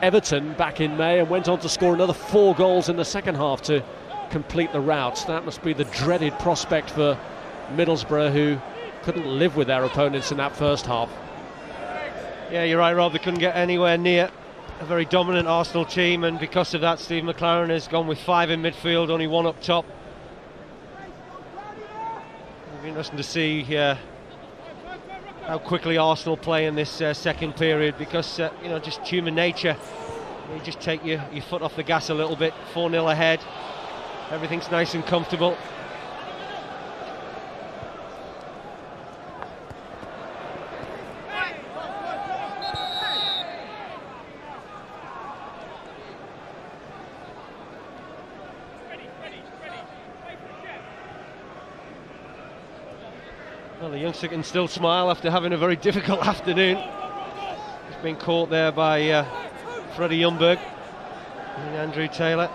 Everton back in May and went on to score another 4 goals in the second half to complete the rout. That must be the dreaded prospect for Middlesbrough, who couldn't live with their opponents in that first half. Yeah, you're right, Rob, they couldn't get anywhere near a very dominant Arsenal team, and because of that Steve McLaren has gone with 5 in midfield, only 1 up top. It'll be interesting to see how quickly Arsenal play in this second period, because you know, just human nature, you just take your foot off the gas a little bit. 4-0 ahead, everything's nice and comfortable. Well, the youngster can still smile after having a very difficult afternoon. He's been caught there by Freddie Ljungberg and Andrew Taylor.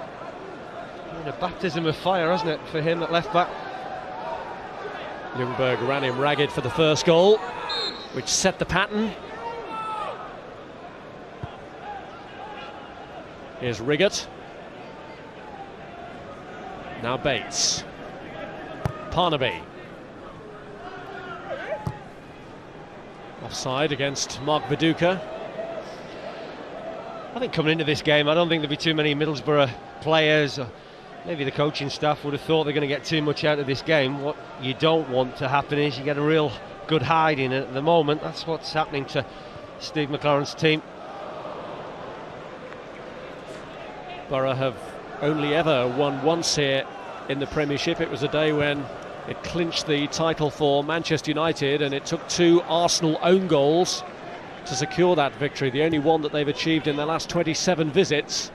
A baptism of fire, hasn't it, for him at left back? Ljungberg ran him ragged for the first goal, which set the pattern. Here's Riggott. Now Bates. Parnaby. Offside against Mark Viduka. I think coming into this game, I don't think there'll be too many Middlesbrough players, or maybe the coaching staff would have thought they're going to get too much out of this game. What you don't want to happen is you get a real good hiding, and at the moment that's what's happening to Steve McClaren's team. Borough have only ever won once here in the Premiership. It was a day when it clinched the title for Manchester United, and it took 2 Arsenal own goals to secure that victory, the only one that they've achieved in their last 27 visits.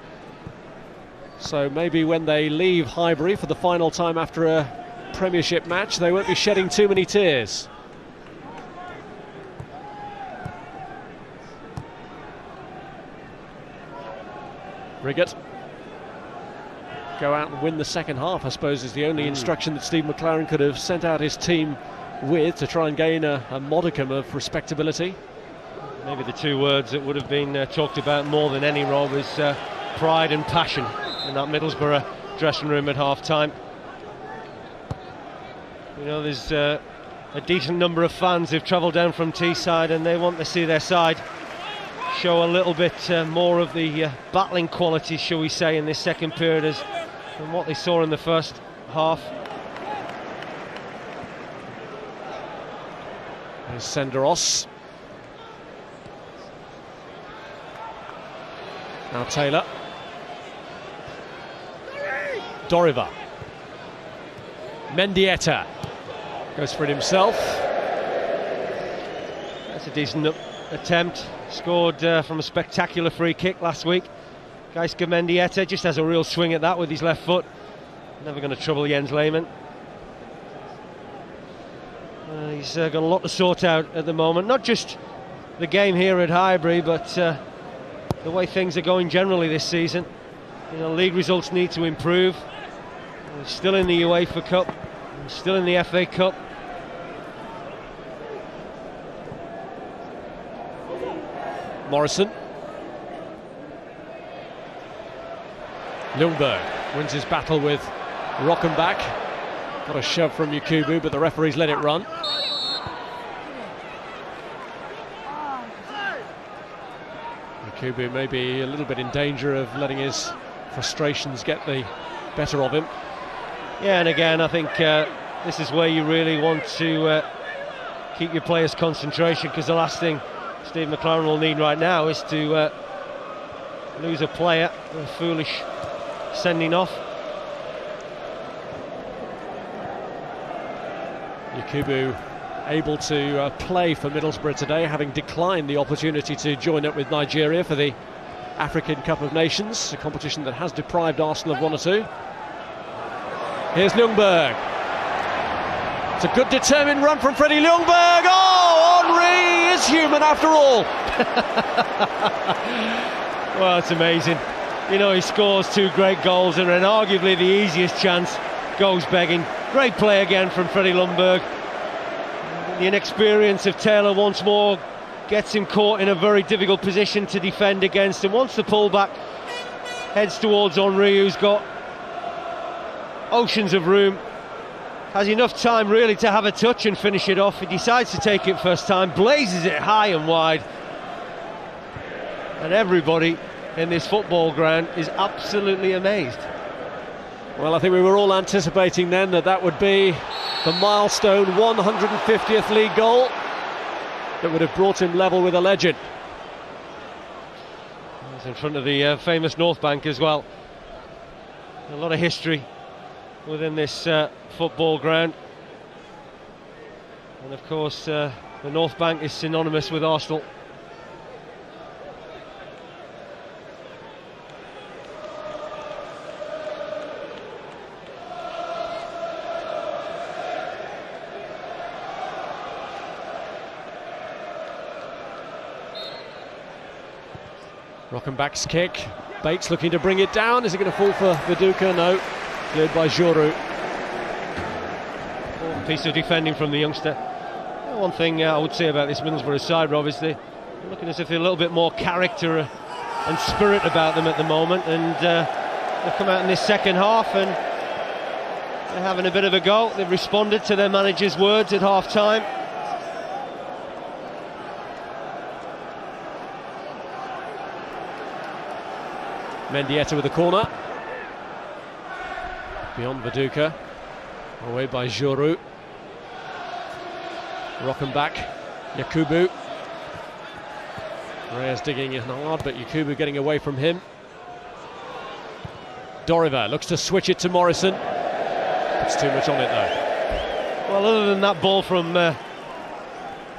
So maybe when they leave Highbury for the final time after a Premiership match, they won't be shedding too many tears. Riggott. Go out and win the second half, I suppose, is the only instruction that Steve McClaren could have sent out his team with to try and gain a modicum of respectability. Maybe the 2 words that would have been talked about more than any, Rob, is pride and passion in that Middlesbrough dressing room at half-time. You know, there's a decent number of fans who've travelled down from Teesside, and they want to see their side show a little bit more of the battling qualities, shall we say, in this second period than what they saw in the first half. There's Senderos. Now Taylor. Doriva. Mendieta goes for it himself. That's a decent attempt. Scored from a spectacular free kick last week. Geisker Mendieta just has a real swing at that with his left foot. Never going to trouble Jens Lehmann. He's got a lot to sort out at the moment. Not just the game here at Highbury, but the way things are going generally this season. You know, league results need to improve. We're still in the UEFA Cup, we're still in the FA Cup. Morrison. Ljungberg wins his battle with Rockenbach. Got a shove from Yakubu, but the referee's let it run. Yakubu may be a little bit in danger of letting his frustrations get the better of him. Yeah, and again, I think this is where you really want to keep your players' concentration, because the last thing Steve McClaren will need right now is to lose a player, a foolish sending off. Yakubu able to play for Middlesbrough today, having declined the opportunity to join up with Nigeria for the African Cup of Nations, a competition that has deprived Arsenal of 1 or 2. Here's Ljungberg. It's a good determined run from Freddie Ljungberg. Oh, Henry is human after all. Well, it's amazing. You know, he scores 2 great goals, and then arguably the easiest chance goes begging. Great play again from Freddie Ljungberg. The inexperience of Taylor once more gets him caught in a very difficult position to defend against, and once the pullback heads towards Henry, who's got oceans of room, has enough time really to have a touch and finish it off. He decides to take it first time, blazes it high and wide, and everybody in this football ground is absolutely amazed. Well, I think we were all anticipating then that would be the milestone 150th league goal that would have brought him level with a legend. He's in front of the famous North Bank as well. A lot of history within this football ground, and of course the North Bank is synonymous with Arsenal. Rockenbach's kick. Bates looking to bring it down. Is it going to fall for Viduka? No. Cleared by Júlio. Piece of defending from the youngster. One thing I would say about this Middlesbrough side, Rob, is they're looking as if they're a little bit more character and spirit about them at the moment, and they've come out in this second half and they're having a bit of a go. They've responded to their manager's words at half-time. Mendieta with the corner. Beyond Viduka. Away by Júlio. Rockenbach. Yakubu. Reyes digging in hard, but Yakubu getting away from him. Doriver looks to switch it to Morrison. It's too much on it though. Well, other than that ball from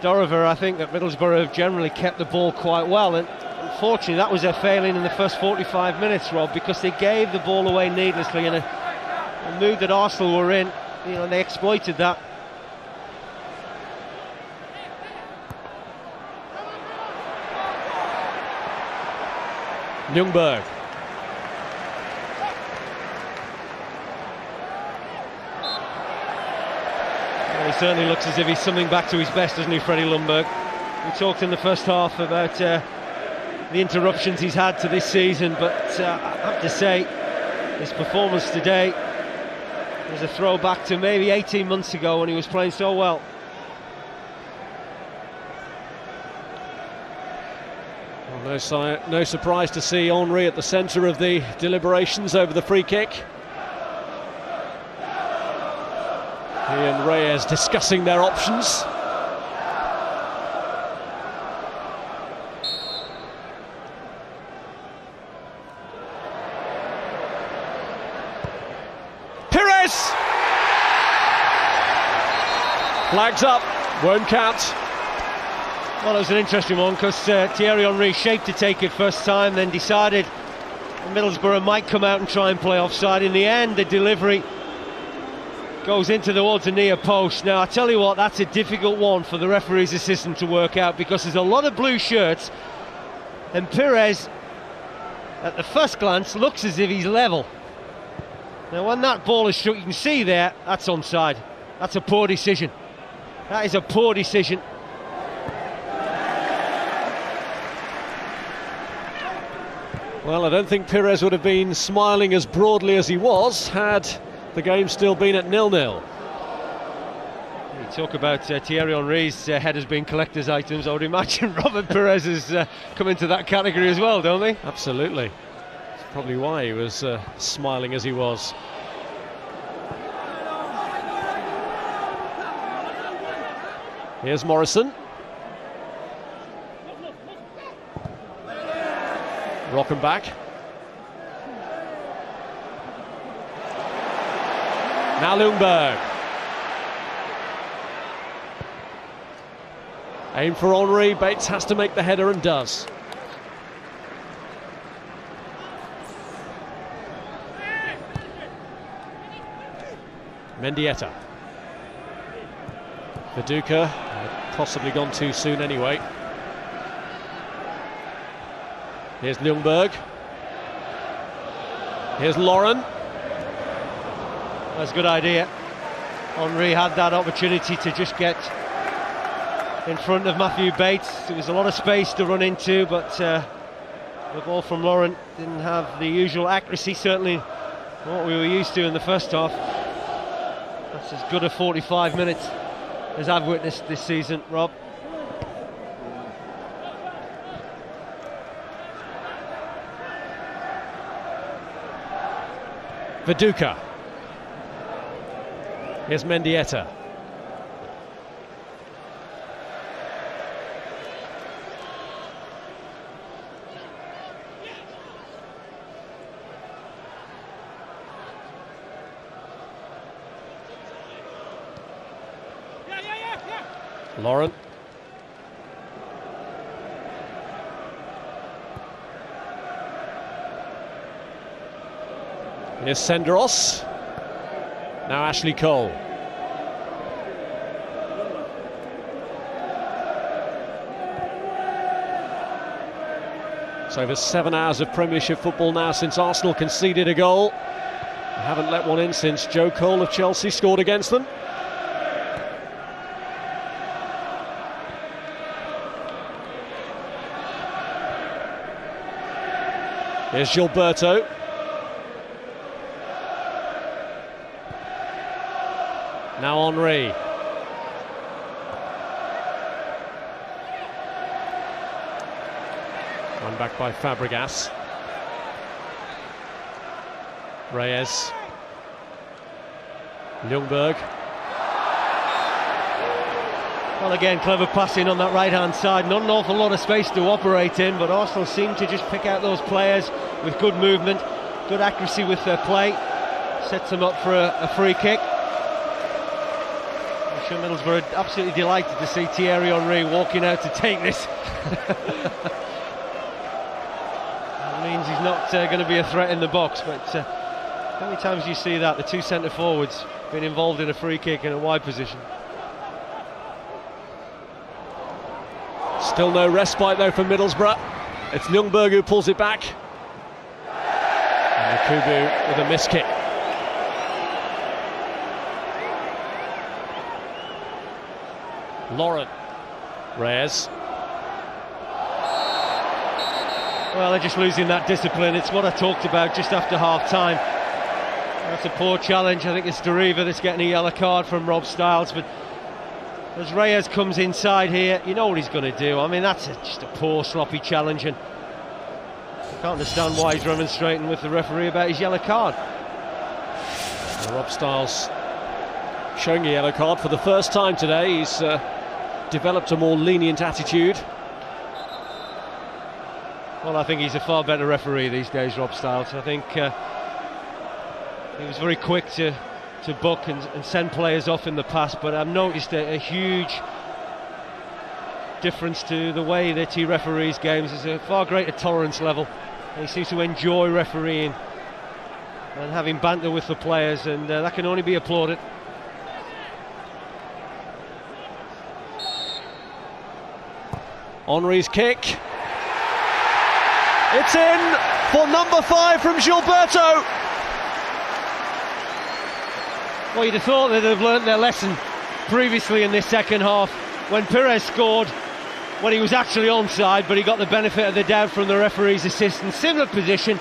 Doriver, I think that Middlesbrough have generally kept the ball quite well, and unfortunately that was their failing in the first 45 minutes, Rob, because they gave the ball away needlessly in a mood that Arsenal were in. You know, they exploited that. Ljungberg. Well, he certainly looks as if he's something back to his best, doesn't he, Freddie Ljungberg? We talked in the first half about the interruptions he's had to this season, but I have to say, his performance today was a throwback to maybe 18 months ago when he was playing so well. No surprise to see Henry at the centre of the deliberations over the free kick. He and Reyes discussing their options. Pirès! Flags up, won't count. Well, it was an interesting one because Thierry Henry shaped to take it first time, then decided Middlesbrough might come out and try and play offside. In the end, the delivery goes into towards the near post. Now, I tell you what, that's a difficult one for the referee's assistant to work out, because there's a lot of blue shirts, and Pirès, at the first glance, looks as if he's level. Now, when that ball is struck, you can see there, that's onside. That's a poor decision. That is a poor decision. Well, I don't think Pirès would have been smiling as broadly as he was had the game still been at 0-0. You talk about Thierry Henry's head as being collector's items. I would imagine Robert Pirès has come into that category as well, don't they? Absolutely. That's probably why he was smiling as he was. Here's Morrison. Rockenbach. Now Ljungberg. Aim for Henry. Bates has to make the header and does. Mendieta. Viduka had possibly gone too soon anyway. Here's Ljungberg. Here's Lauren. That's a good idea. Henry had that opportunity to just get in front of Matthew Bates. There was a lot of space to run into, but the ball from Lauren didn't have the usual accuracy, certainly what we were used to in the first half. That's as good a 45 minutes as I've witnessed this season, Rob. Viduka. Here's Mendieta. Lauren. Here's Senderos. Now Ashley Cole. It's over 7 hours of Premiership football now since Arsenal conceded a goal. They haven't let one in since Joe Cole of Chelsea scored against them. Here's Gilberto. Now Henry. Run back by Fabregas. Reyes. Ljungberg. Well, again, clever passing on that right-hand side. Not an awful lot of space to operate in, but Arsenal seem to just pick out those players with good movement, good accuracy with their play. Sets them up for a free kick. I'm sure Middlesbrough are absolutely delighted to see Thierry Henry walking out to take this. That means he's not going to be a threat in the box, but how many times do you see that? The two centre-forwards being involved in a free kick in a wide position. Still no respite though for Middlesbrough. It's Ljungberg who pulls it back. And Kubu with a miss kick. Lauren. Reyes. Well, they're just losing that discipline. It's what I talked about just after half-time. That's a poor challenge. I think it's Deriva that's getting a yellow card from Rob Styles, but as Reyes comes inside here, you know what he's going to do. I mean, that's just a poor, sloppy challenge, and I can't understand why he's remonstrating with the referee about his yellow card. Well, Rob Styles showing a yellow card for the first time today. He's developed a more lenient attitude. Well, I think he's a far better referee these days, Rob Styles. I think he was very quick to book and send players off in the past, but I've noticed a huge difference to the way that he referees games. There's a far greater tolerance level, and he seems to enjoy refereeing and having banter with the players, and that can only be applauded. Henry's kick. It's in for number 5 from Gilberto. Well, you'd have thought they'd have learnt their lesson previously in this second half when Pirès scored when he was actually onside, but he got the benefit of the doubt from the referee's assistant. Similar position,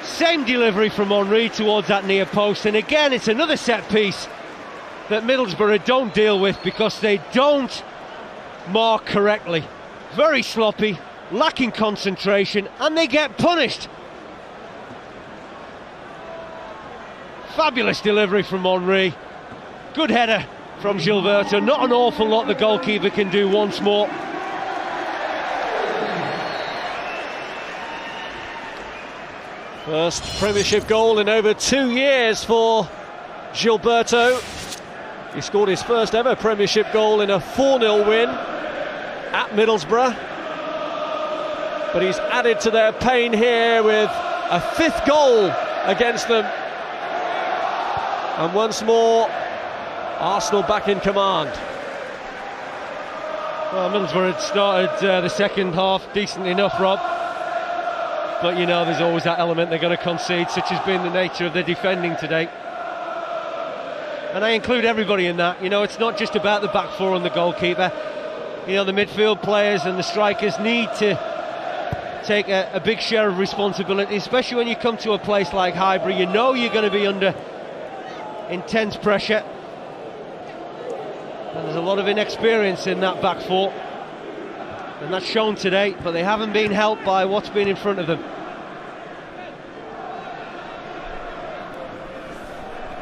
same delivery from Henry towards that near post, and again it's another set piece that Middlesbrough don't deal with because they don't mark correctly. Very sloppy, lacking concentration, and they get punished. Fabulous delivery from Henry. Good header from Gilberto. Not an awful lot the goalkeeper can do once more. First Premiership goal in over 2 years for Gilberto. He scored his first ever Premiership goal in a 4-0 win at Middlesbrough. But he's added to their pain here with a 5th goal against them. And once more, Arsenal back in command. Well, Middlesbrough had started the second half decent enough, Rob. But you know, there's always that element they're going to concede, such has been the nature of their defending today. And I include everybody in that. You know, it's not just about the back four and the goalkeeper. You know, the midfield players and the strikers need to take a big share of responsibility, especially when you come to a place like Highbury. You know you're going to be under intense pressure, and there's a lot of inexperience in that back four, and that's shown today, but they haven't been helped by what's been in front of them.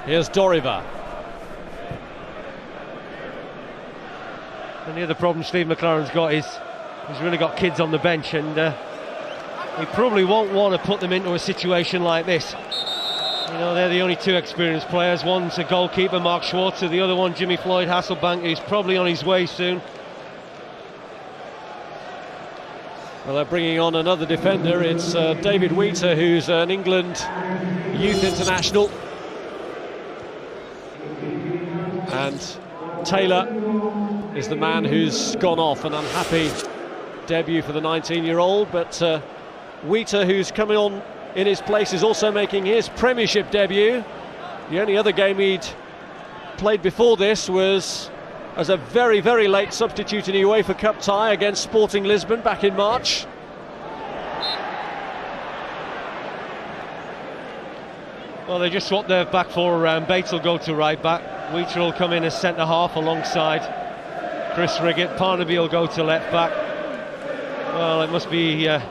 Here's Doriva. And the other problem Steve McLaren's got is he's really got kids on the bench, and he probably won't want to put them into a situation like this. You know, they're the only 2 experienced players. One's a goalkeeper, Mark Schwarzer, the other one, Jimmy Floyd Hasselbank, who's probably on his way soon. Well, they're bringing on another defender. It's David Wheater, who's an England youth international. And Taylor is the man who's gone off. An unhappy debut for the 19-year-old, but Wheater, who's coming on in his place, is also making his Premiership debut. The only other game he'd played before this was as a very, very late substitute in the UEFA Cup tie against Sporting Lisbon back in March. Well, they just swapped their back four around. Bates will go to right back. Wheater will come in as centre half alongside Chris Riggett. Parnaby will go to left back. Well, it must be a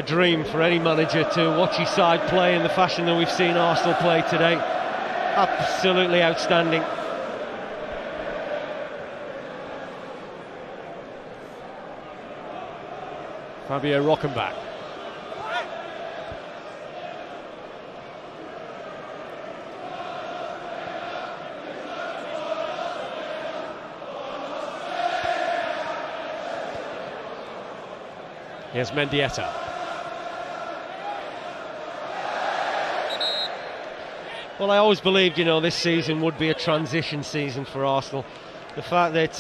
dream for any manager to watch his side play in the fashion that we've seen Arsenal play today. Absolutely outstanding. Fabio Rockenbach. Here's Mendieta. Well, I always believed, this season would be a transition season for Arsenal. The fact that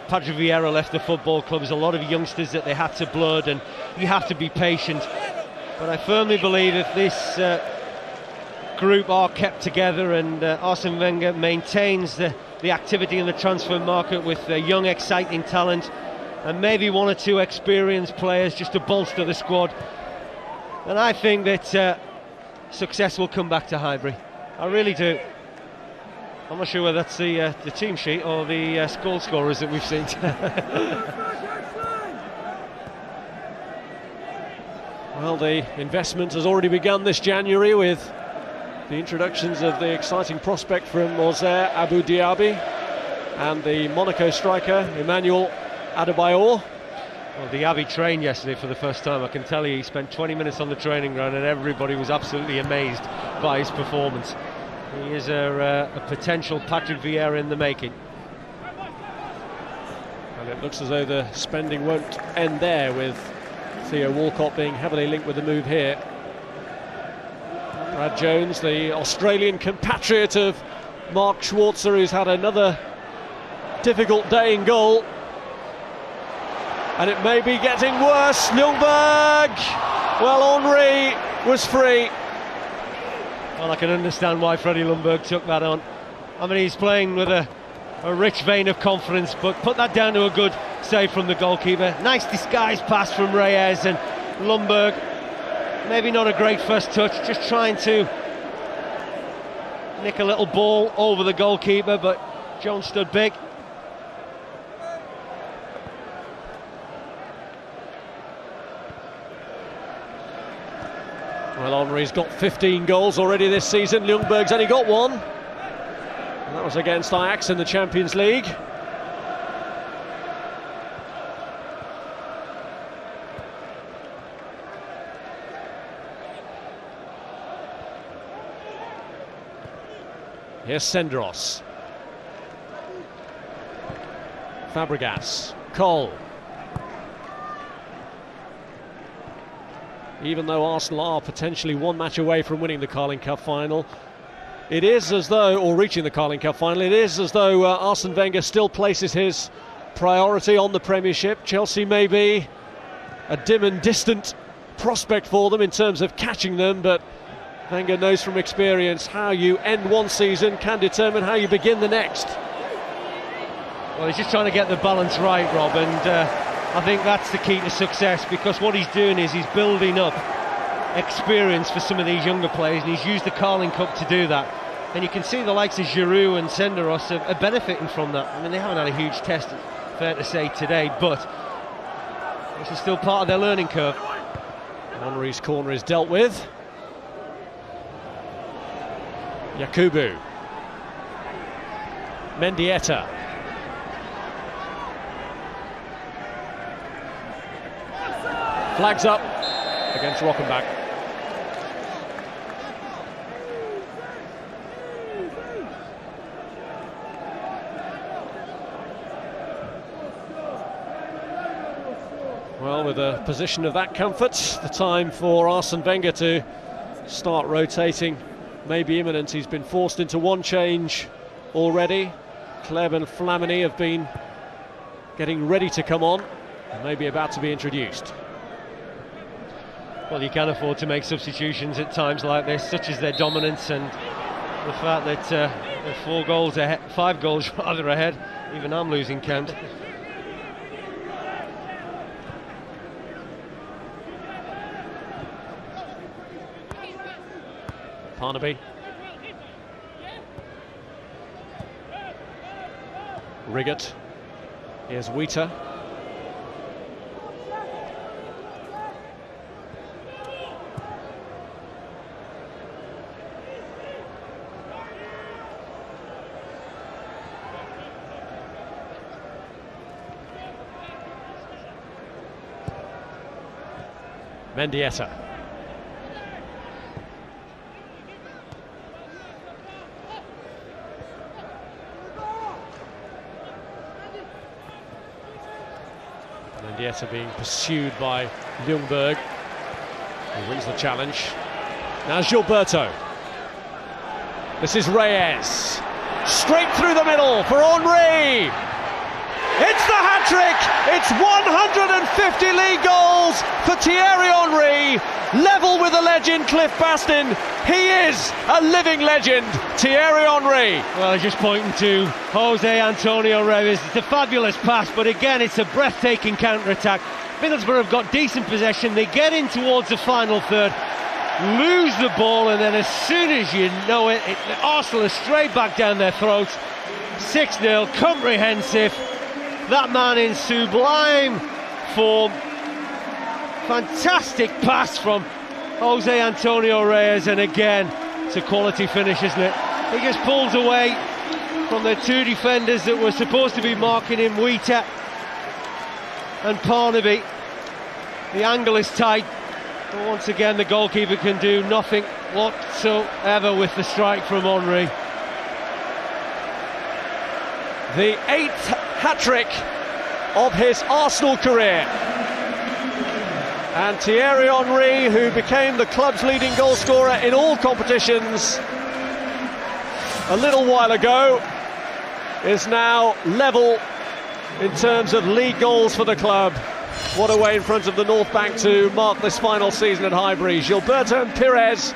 Patrick Vieira left the football club, there's a lot of youngsters that they had to blood, and you have to be patient. But I firmly believe if this group are kept together and Arsene Wenger maintains the activity in the transfer market with young, exciting talent, and maybe one or two experienced players just to bolster the squad, and I think that success will come back to Highbury. I really do. I'm not sure whether that's the team sheet or the goal scorers that we've seen. Well, the investment has already begun this January with the introductions of the exciting prospect from Auxerre, Abu Dhabi, and the Monaco striker, Emmanuel Adebayor. Well, Diaby trained yesterday for the first time. I can tell you he spent 20 minutes on the training ground and everybody was absolutely amazed by his performance. He is a potential Patrick Vieira in the making. And it looks as though the spending won't end there, with Theo Walcott being heavily linked with the move here. Brad Jones, the Australian compatriot of Mark Schwarzer, who's had another difficult day in goal. And it may be getting worse. Ljungberg! Well, Henry was free. Well, I can understand why Freddie Ljungberg took that on. I mean, he's playing with a rich vein of confidence, but put that down to a good save from the goalkeeper. Nice disguised pass from Reyes, and Ljungberg, maybe not a great first touch, just trying to nick a little ball over the goalkeeper, but Jones stood big. Well, Henry's got 15 goals already this season. Ljungberg's only got one. And that was against Ajax in the Champions League. Here's Senderos. Fabregas. Cole. Even though Arsenal are potentially one match away from winning the Carling Cup final, it is as though, or reaching the Carling Cup final, it is as though Arsene Wenger still places his priority on the Premiership. Chelsea may be a dim and distant prospect for them in terms of catching them, but Wenger knows from experience how you end one season can determine how you begin the next. Well, he's just trying to get the balance right, Rob, and I think that's the key to success, because what he's doing is he's building up experience for some of these younger players, and he's used the Carling Cup to do that. And you can see the likes of Giroud and Senderos are benefiting from that. I mean, they haven't had a huge test, fair to say, today, but this is still part of their learning curve. Henry's corner is dealt with. Yakubu. Mendieta. Flags up against Rockenbach. Well, with a position of that comfort, the time for Arsene Wenger to start rotating may be imminent. He's been forced into one change already. Hleb and Flamini have been getting ready to come on and maybe about to be introduced. Well, you can afford to make substitutions at times like this, such as their dominance and the fact that they're 5 goals rather ahead. Even I'm losing count. Parnaby. Riggott. Here's Wheater. Mendieta. Mendieta being pursued by Ljungberg, who wins the challenge. Now Gilberto. This is Reyes. Straight through the middle for Henry. It's the hat-trick! It's 150 league goals for Thierry Henry, level with the legend Cliff Bastin. He is a living legend, Thierry Henry. Well, just pointing to Jose Antonio Reyes. It's a fabulous pass, but again, it's a breathtaking counter-attack. Middlesbrough have got decent possession. They get in towards the final third, lose the ball, and then as soon as you know it, Arsenal is straight back down their throats. 6-0, comprehensive. That man in sublime form. Fantastic pass from Jose Antonio Reyes, and again, it's a quality finish, isn't it? He just pulls away from the 2 defenders that were supposed to be marking him, Wheater and Parnaby. The angle is tight, but once again the goalkeeper can do nothing whatsoever with the strike from Henry. The 8th hat-trick of his Arsenal career. And Thierry Henry, who became the club's leading goal scorer in all competitions a little while ago, is now level in terms of league goals for the club. What a way in front of the North Bank to mark this final season at Highbury. Gilberto and Pirès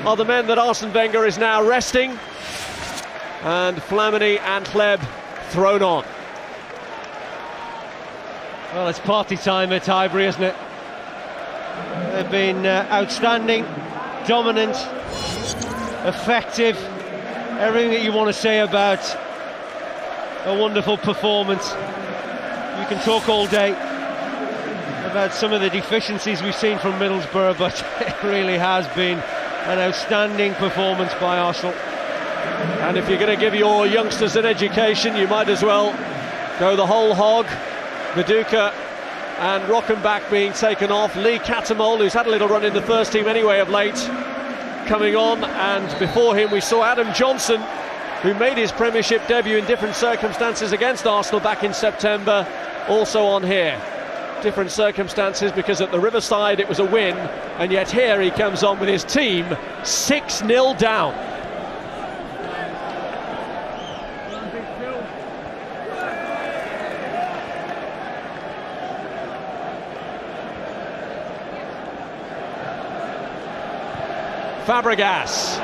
are the men that Arsene Wenger is now resting, and Flamini and Hleb thrown on. Well, it's party time at Highbury, isn't it? They've been outstanding, dominant, effective, everything that you want to say about a wonderful performance. You can talk all day about some of the deficiencies we've seen from Middlesbrough, but it really has been an outstanding performance by Arsenal. And if you're going to give your youngsters an education, you might as well go the whole hog. Viduka and Rockenbach being taken off. Lee Catamol, who's had a little run in the first team anyway of late, coming on, and before him we saw Adam Johnson, who made his Premiership debut in different circumstances against Arsenal back in September, also on here. Different circumstances, because at the Riverside it was a win, and yet here he comes on with his team 6-0 down. Fabregas.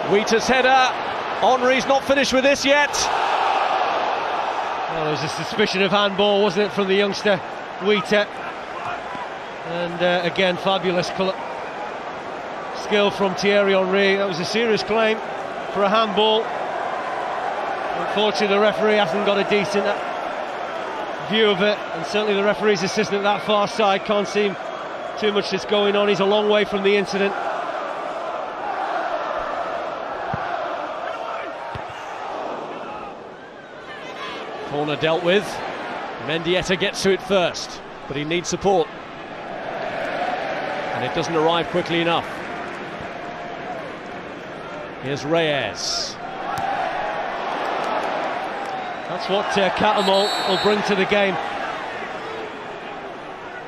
Wheater's header. Henry's not finished with this yet. Well, there was a suspicion of handball, wasn't it, from the youngster Wheater? And again, fabulous skill from Thierry Henry. That was a serious claim for a handball. Unfortunately, the referee hasn't got a decent view of it, and certainly the referee's assistant at that far side can't see too much that's going on. He's a long way from the incident. Corner dealt with. Mendieta gets to it first, but he needs support, and it doesn't arrive quickly enough. Here's Reyes. That's what Catamol will bring to the game.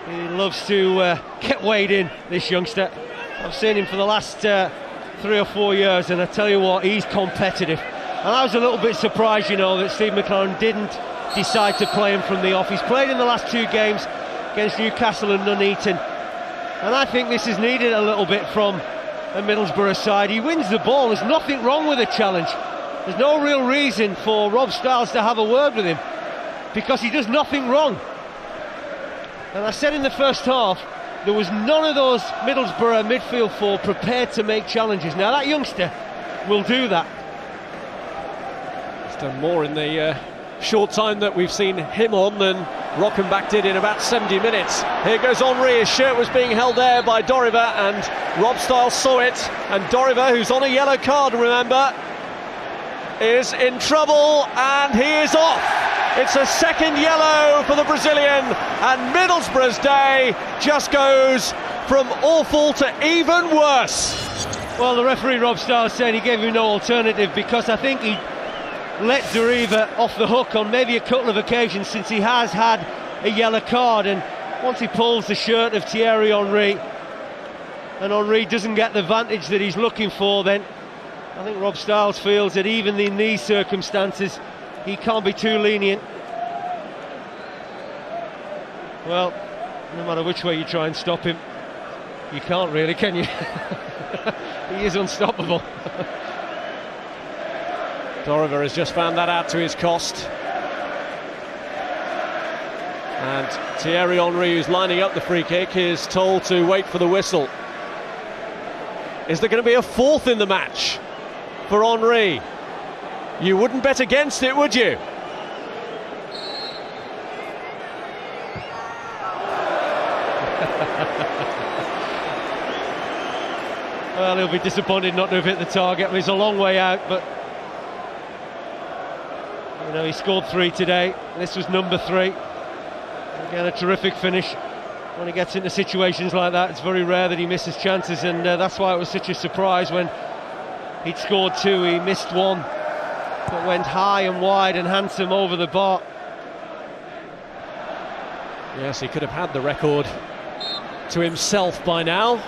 He loves to get weighed in, this youngster. I've seen him for the last 3 or 4 years, and I tell you what, he's competitive. And I was a little bit surprised, you know, that Steve McLaren didn't decide to play him from the off. He's played in the last 2 games against Newcastle and Nuneaton. And I think this is needed a little bit from a Middlesbrough side. He wins the ball, there's nothing wrong with the challenge. There's no real reason for Rob Stiles to have a word with him, because he does nothing wrong. And I said in the first half, there was none of those Middlesbrough midfield four prepared to make challenges. Now that youngster will do that. He's done more in the short time that we've seen him on than Rockenbach did in about 70 minutes. Here goes Henry, his shirt was being held there by Doriva, and Rob Stiles saw it, and Doriva, who's on a yellow card, remember, is in trouble, and he is off. It's a second yellow for the Brazilian, and Middlesbrough's day just goes from awful to even worse. Well, the referee Rob Stiles saying he gave him no alternative, because I think he let Doriva off the hook on maybe a couple of occasions since he has had a yellow card, and once he pulls the shirt of Thierry Henry and Henry doesn't get the vantage that he's looking for, then I think Rob Stiles feels that even in these circumstances he can't be too lenient. Well, no matter which way you try and stop him, you can't really, can you? He is unstoppable. Doriva has just found that out to his cost. And Thierry Henry, who's lining up the free kick, is told to wait for the whistle. Is there going to be a fourth in the match for Henry? You wouldn't bet against it, would you? Well, he'll be disappointed not to have hit the target. I mean, it's a long way out, but you know, he scored 3 today. This was number 3. Again, a terrific finish. When he gets into situations like that, it's very rare that he misses chances, and that's why it was such a surprise when he'd scored 2. He missed 1, but went high and wide and handsome over the bar. Yes, he could have had the record to himself by now.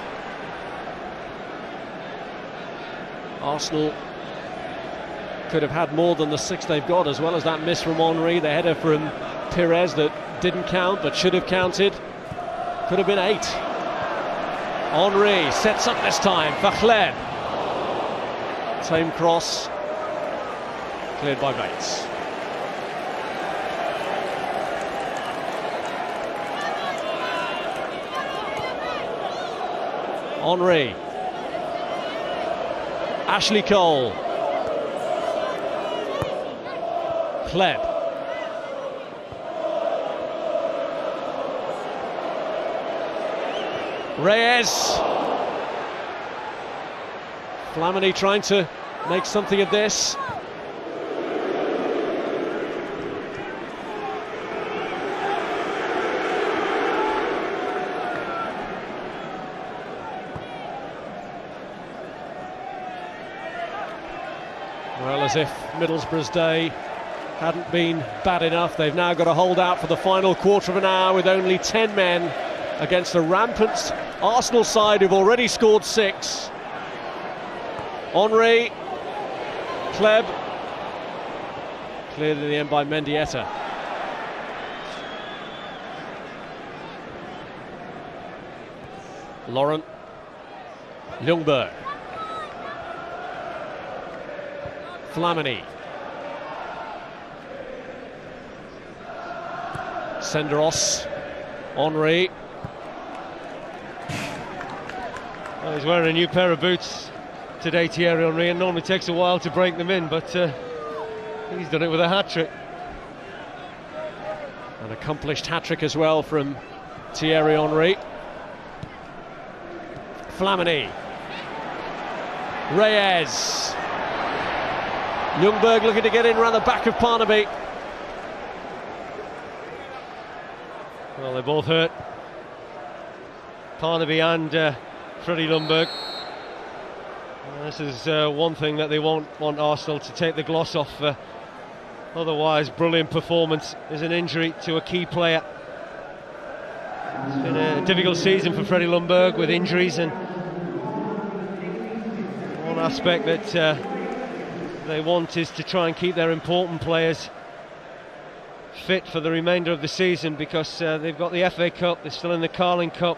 Arsenal could have had more than the 6 they've got, as well as that miss from Henry, the header from Pirès that didn't count but should have counted. Could have been 8. Henry sets up this time for Hleb. Same cross, cleared by Bates. Henry. Ashley Cole. Hleb. Reyes. Flamini trying to make something of this. Well, as if Middlesbrough's day hadn't been bad enough, they've now got to hold out for the final quarter of an hour with only 10 men against a rampant Arsenal side who've already scored 6. Henry, Hleb, cleared in the end by Mendieta. Laurent, Ljungberg, Flamini, Senderos, Henry. Well, he's wearing a new pair of boots today, Thierry Henry, and normally takes a while to break them in, but he's done it with a hat-trick. An accomplished hat-trick as well from Thierry Henry. Flamini, Reyes, Ljungberg looking to get in around the back of Parnaby. Well, they're both hurt, Parnaby and Freddie Ljungberg. This is one thing that they won't want Arsenal to take the gloss off. Otherwise, brilliant performance is an injury to a key player. It's been a difficult season for Freddie Ljungberg with injuries, and one aspect that they want is to try and keep their important players fit for the remainder of the season, because they've got the FA Cup, they're still in the Carling Cup,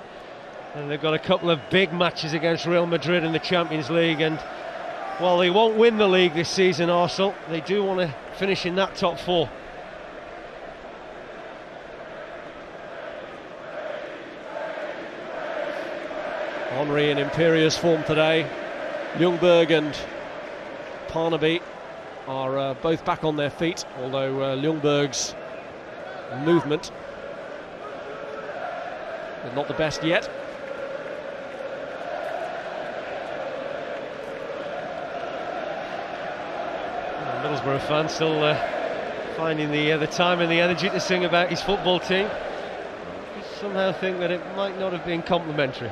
And they've got a couple of big matches against Real Madrid in the Champions League, and while they won't win the league this season, Arsenal, they do want to finish in that top four. Henry in imperious form today. Ljungberg and Parnaby are both back on their feet, although Ljungberg's movement is not the best yet. Middlesbrough fans still finding the time and the energy to sing about his football team. I somehow think that it might not have been complimentary.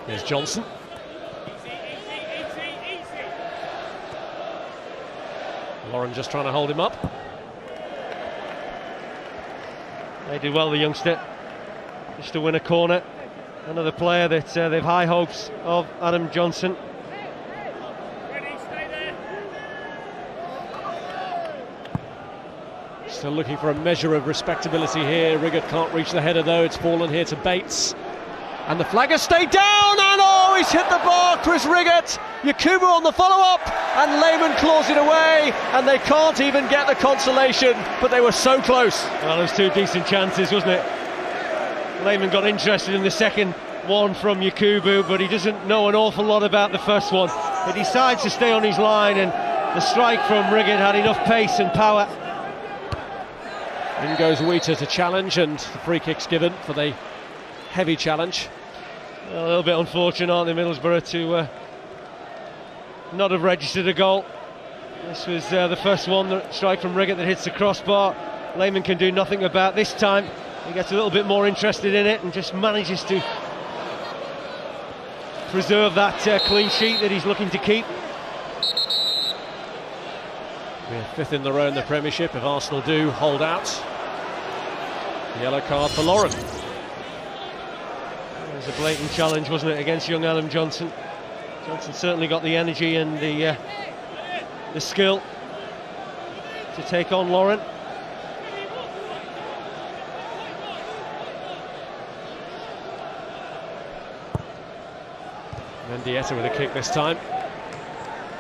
Here's Johnson. Lauren just trying to hold him up. They did well, the youngster, just to win a corner. Another player that they've high hopes of, Adam Johnson. Still looking for a measure of respectability here. Riggott can't reach the header though. It's fallen here to Bates. And the flag has stayed down, and oh, he's hit the bar, Chris Riggott. Yakubu on the follow-up, and Lehmann claws it away, and they can't even get the consolation, but they were so close. Well, there's two decent chances, wasn't it? Lehmann got interested in the second one from Yakubu, but he doesn't know an awful lot about the first one. He decides to stay on his line, and the strike from Riggott had enough pace and power. In goes Wheater to challenge, and the free kick's given for the heavy challenge. Well, a little bit unfortunate, aren't they, Middlesbrough, to not have registered a goal. This was the first one, the strike from Riggott that hits the crossbar. Lehmann can do nothing about this time. He gets a little bit more interested in it and just manages to preserve that clean sheet that he's looking to keep. We're fifth in the row in the Premiership if Arsenal do hold out. Yellow card for Lauren. It was a blatant challenge, wasn't it, against young Adam Johnson. Johnson certainly got the energy and the skill to take on Lauren. Mendieta with a kick this time.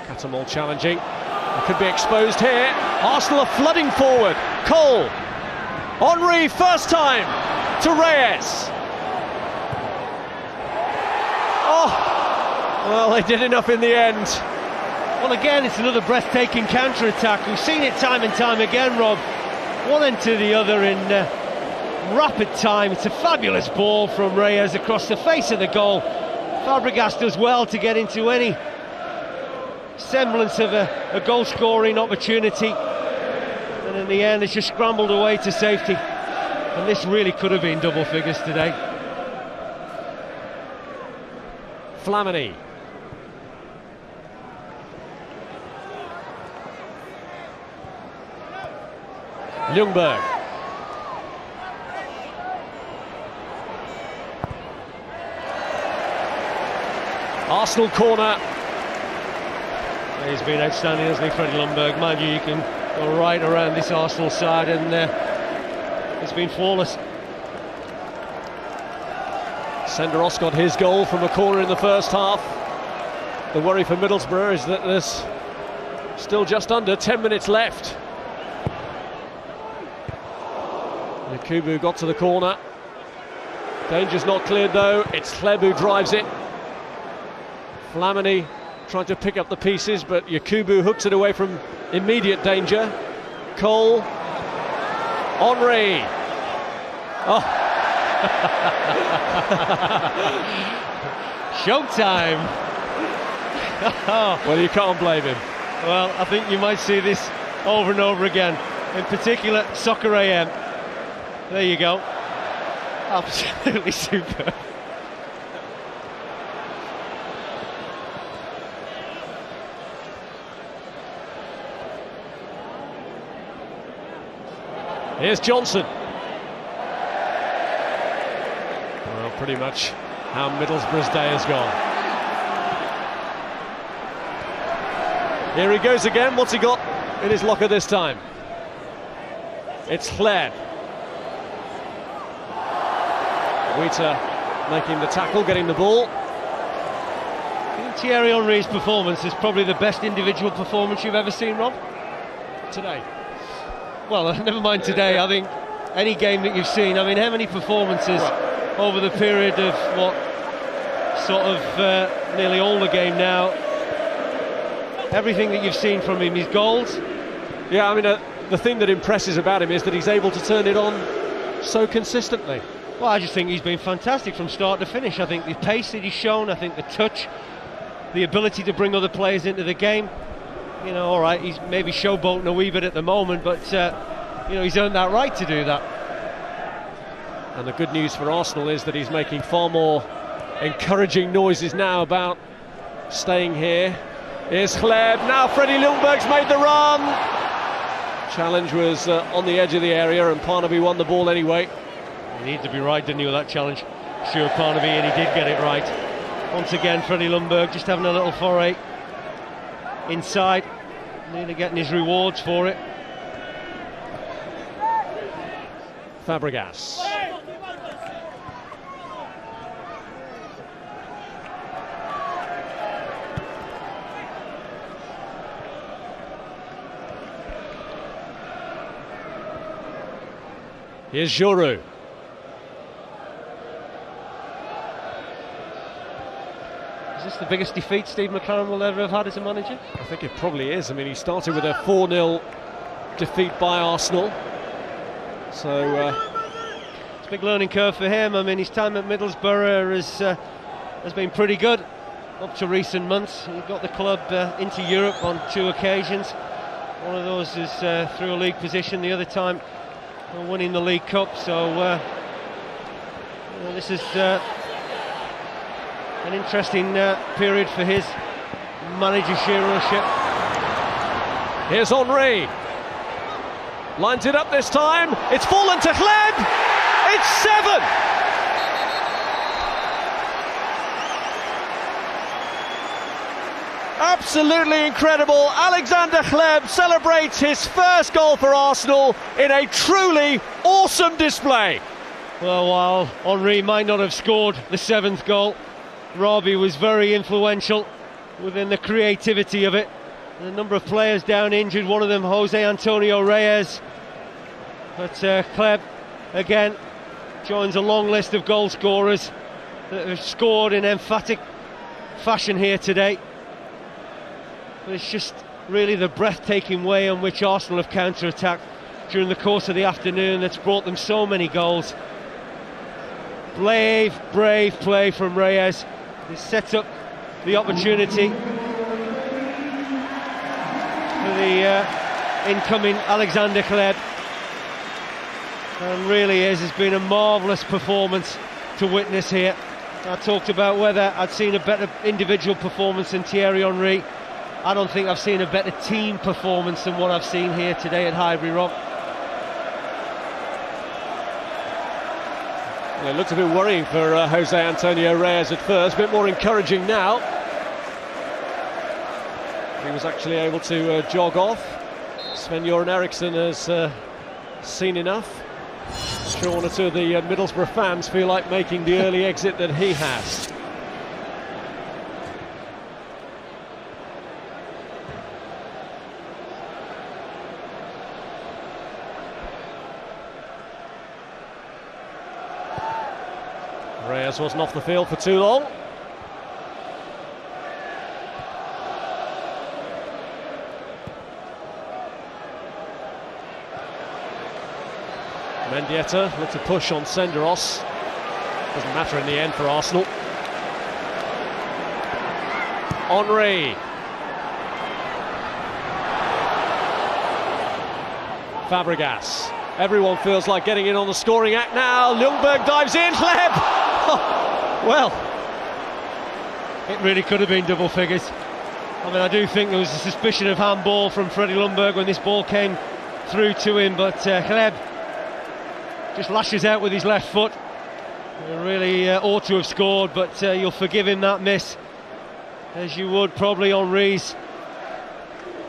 Catamol challenging. It could be exposed here. Arsenal are flooding forward. Cole. Henry first time to Reyes. Oh, well, they did enough in the end. Well, again, it's another breathtaking counter-attack. We've seen it time and time again, Rob. One end to the other in rapid time. It's a fabulous ball from Reyes across the face of the goal. Fabregas does well to get into any semblance of a goal-scoring opportunity. And in the end, it's just scrambled away to safety. And this really could have been double figures today. Flamini. Ljungberg. Arsenal corner. He's been outstanding, hasn't he, Freddie Ljungberg? Mind you, you can go right around this Arsenal side, and it's been flawless. Senderos got his goal from a corner in the first half. The worry for Middlesbrough is that there's still just under 10 minutes left. Yakubu got to the corner. Danger's not cleared though. It's Hleb who drives it. Flamini trying to pick up the pieces, but Yakubu hooks it away from immediate danger. Cole. Henry. Oh. Showtime. Well, you can't blame him. Well, I think you might see this over and over again, in particular Soccer AM. There you go. Absolutely superb. Here's Johnson. Well, pretty much how Middlesbrough's day has gone. Here he goes again. What's he got in his locker this time? It's Hleb. Wheater making the tackle, getting the ball. I think Thierry Henry's performance is probably the best individual performance you've ever seen, Rob? Today. Well, never mind today. I think any game that you've seen, I mean, how many performances over the period of what, sort of nearly all the game now, everything that you've seen from him, his goals. Yeah, I mean, the thing that impresses about him is that he's able to turn it on so consistently. Well, I just think he's been fantastic from start to finish. I think the pace that he's shown, I think the touch, the ability to bring other players into the game. You know, all right, he's maybe showboating a wee bit at the moment, but you know, he's earned that right to do that. And the good news for Arsenal is that he's making far more encouraging noises now about staying here. Here's Hleb, now Freddie Ljungberg's made the run. Challenge was on the edge of the area, and Parnaby won the ball anyway. He needed to be right, didn't he, with that challenge? Sure, Parnaby, and he did get it right. Once again, Freddie Ljungberg just having a little foray inside, nearly getting his rewards for it. Fabregas. Here's Júlio. Is this the biggest defeat Steve McClaren will ever have had as a manager? I think it probably is. I mean, he started with a 4-0 defeat by Arsenal. So it's a big learning curve for him. I mean, his time at Middlesbrough has been pretty good up to recent months. He got the club into Europe on 2 occasions. One of those is through a league position, the other time winning the League Cup. So you know, this is an interesting period for his managership. Here's Henry. Lines it up this time. It's fallen to Hleb. It's 7. Absolutely incredible. Alexander Hleb celebrates his first goal for Arsenal in a truly awesome display. Well, while Henry might not have scored the 7th goal, Robbie was very influential within the creativity of it. A number of players down injured, one of them Jose Antonio Reyes. But Hleb again joins a long list of goal scorers that have scored in emphatic fashion here today. But it's just really the breathtaking way in which Arsenal have counter-attacked during the course of the afternoon that's brought them so many goals. Brave play from Reyes. He sets up the opportunity for the incoming Alexander Hleb. And really has been a marvellous performance to witness here. I talked about whether I'd seen a better individual performance than Thierry Henry. I don't think I've seen a better team performance than what I've seen here today at Highbury, Rob. Well, it looked a bit worrying for Jose Antonio Reyes at first, a bit more encouraging now. He was actually able to jog off. Sven-Göran Eriksson has seen enough. I'm sure one or two of the Middlesbrough fans feel like making the early exit that he has. Reyes wasn't off the field for too long. Mendieta looked to push on Senderos. Doesn't matter in the end for Arsenal. Henry. Fabregas. Everyone feels like getting in on the scoring act now. Ljungberg dives in. Hleb. Well, it really could have been double figures. I mean, I do think there was a suspicion of handball from Freddie Ljungberg when this ball came through to him, but Hleb just lashes out with his left foot. He really ought to have scored, but you'll forgive him that miss, as you would probably Henry's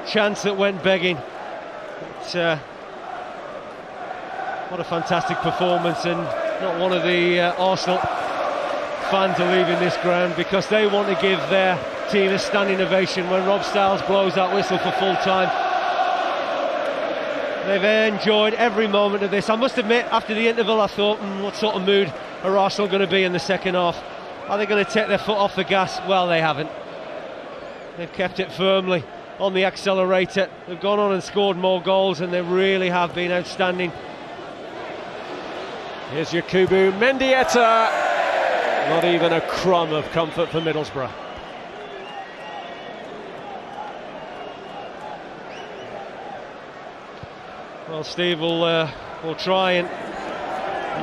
chance that went begging. But, what a fantastic performance, and not one of the Arsenal fans are leaving this ground because they want to give their team a standing ovation when Rob Styles blows that whistle for full time. They've enjoyed every moment of this. I must admit, after the interval I thought, what sort of mood are Arsenal going to be in the second half? Are they going to take their foot off the gas? Well, they haven't. They've kept it firmly on the accelerator. They've gone on and scored more goals, and they really have been outstanding. Here's Yakubu Mendieta. Not even a crumb of comfort for Middlesbrough. Well, Steve will try and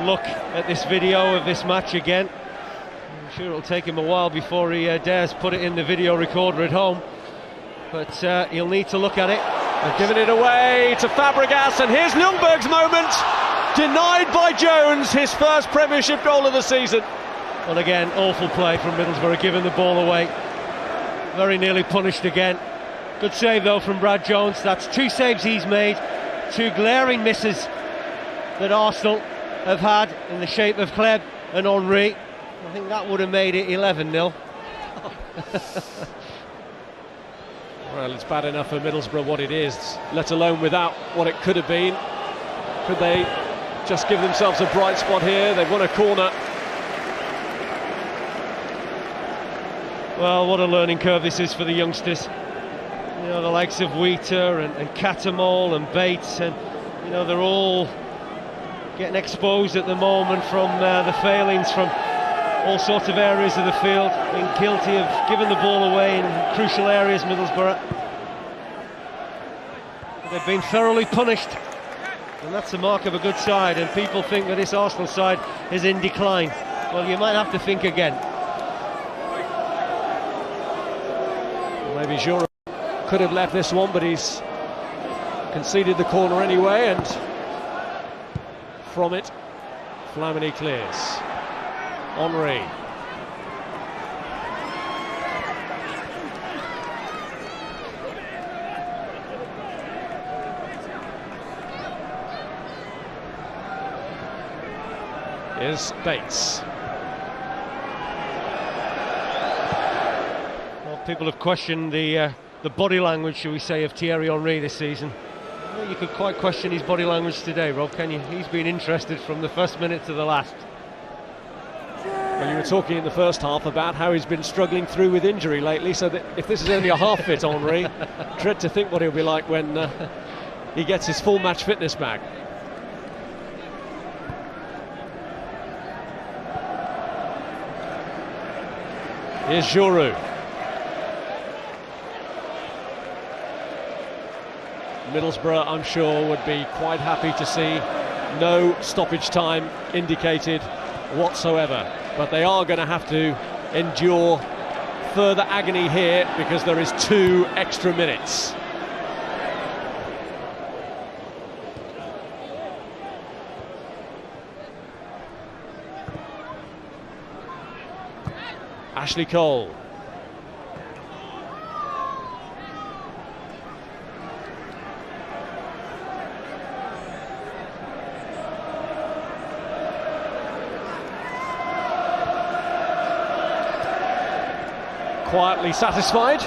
look at this video of this match again. I'm sure it'll take him a while before he dares put it in the video recorder at home, but he'll need to look at it. They've given it away to Fabregas, and here's Ljungberg's moment. Denied by Jones, his first Premiership goal of the season. Well, again, awful play from Middlesbrough, giving the ball away. Very nearly punished again. Good save though from Brad Jones. That's 2 saves he's made, 2 glaring misses that Arsenal have had in the shape of Hleb and Henry. I think that would have made it 11-0. Well, it's bad enough for Middlesbrough what it is, let alone without what it could have been. Could they just give themselves a bright spot here? They've won a corner. Well, what a learning curve this is for the youngsters. You know, the likes of Wheater and Catamol and Bates, and you know, they're all getting exposed at the moment from the failings from all sorts of areas of the field, being guilty of giving the ball away in crucial areas, Middlesbrough. They've been thoroughly punished, and that's the mark of a good side, and people think that this Arsenal side is in decline. Well, you might have to think again. Maybe Júlio could have left this one, but he's conceded the corner anyway, and from it, Flamini clears. Henry. Here's Bates. Well, people have questioned the body language, shall we say, of Thierry Henry this season. Well, you could quite question his body language today, Rob, can you? He's been interested from the first minute to the last. Well, you were talking in the first half about how he's been struggling through with injury lately, so that if this is only a half-fit Henry, dread to think what he'll be like when he gets his full match fitness back. Here's Júlio. Middlesbrough, I'm sure, would be quite happy to see no stoppage time indicated whatsoever, but they are going to have to endure further agony here because there is 2 extra minutes. Ashley Cole. Quietly satisfied.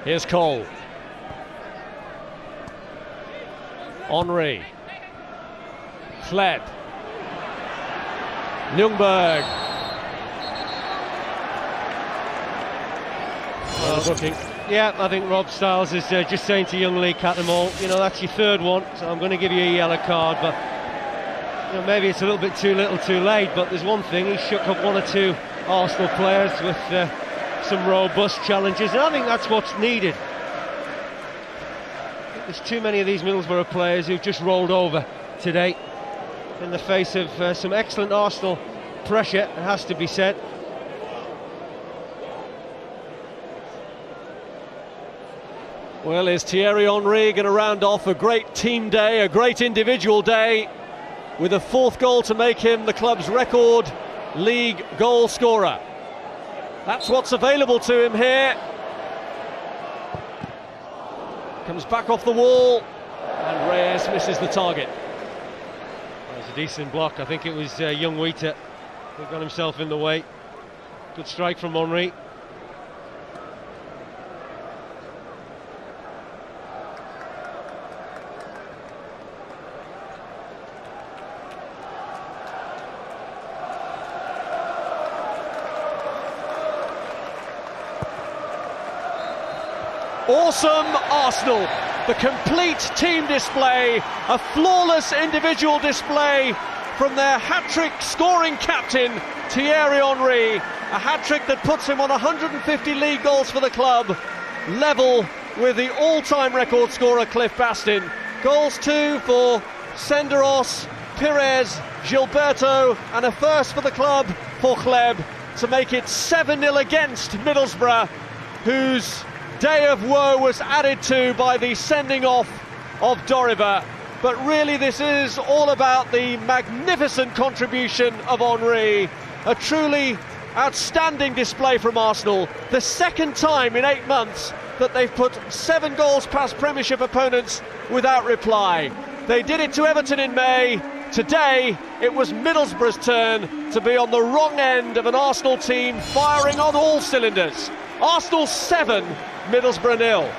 Here's Cole. Henry. Hleb. Ljungberg. Yeah, I think Rob Styles is just saying to young Lee Catamol, you know, that's your 3rd one, so I'm going to give you a yellow card, but you know, maybe it's a little bit too little too late, but there's one thing, he shook up 1 or 2 Arsenal players with some robust challenges, and I think that's what's needed. There's too many of these Middlesbrough players who've just rolled over today in the face of some excellent Arsenal pressure, it has to be said. Well, is Thierry Henry going to round off a great team day, a great individual day, with a 4th goal to make him the club's record league goal scorer? That's what's available to him here. Comes back off the wall, and Reyes misses the target. It was a decent block. I think it was young Wheater who got himself in the way. Good strike from Henry. Awesome Arsenal, the complete team display, a flawless individual display from their hat-trick scoring captain Thierry Henry, a hat-trick that puts him on 150 league goals for the club, level with the all-time record scorer Cliff Bastin. Goals too for Senderos, Pirès, Gilberto, and a first for the club for Hleb to make it 7-0 against Middlesbrough, whose day of woe was added to by the sending off of Doriva. But really this is all about the magnificent contribution of Henry, a truly outstanding display from Arsenal, the 2nd time in 8 months that they've put 7 goals past Premiership opponents without reply. They did it to Everton in May. Today it was Middlesbrough's turn to be on the wrong end of an Arsenal team firing on all cylinders. Arsenal 7, Middlesbrough 0.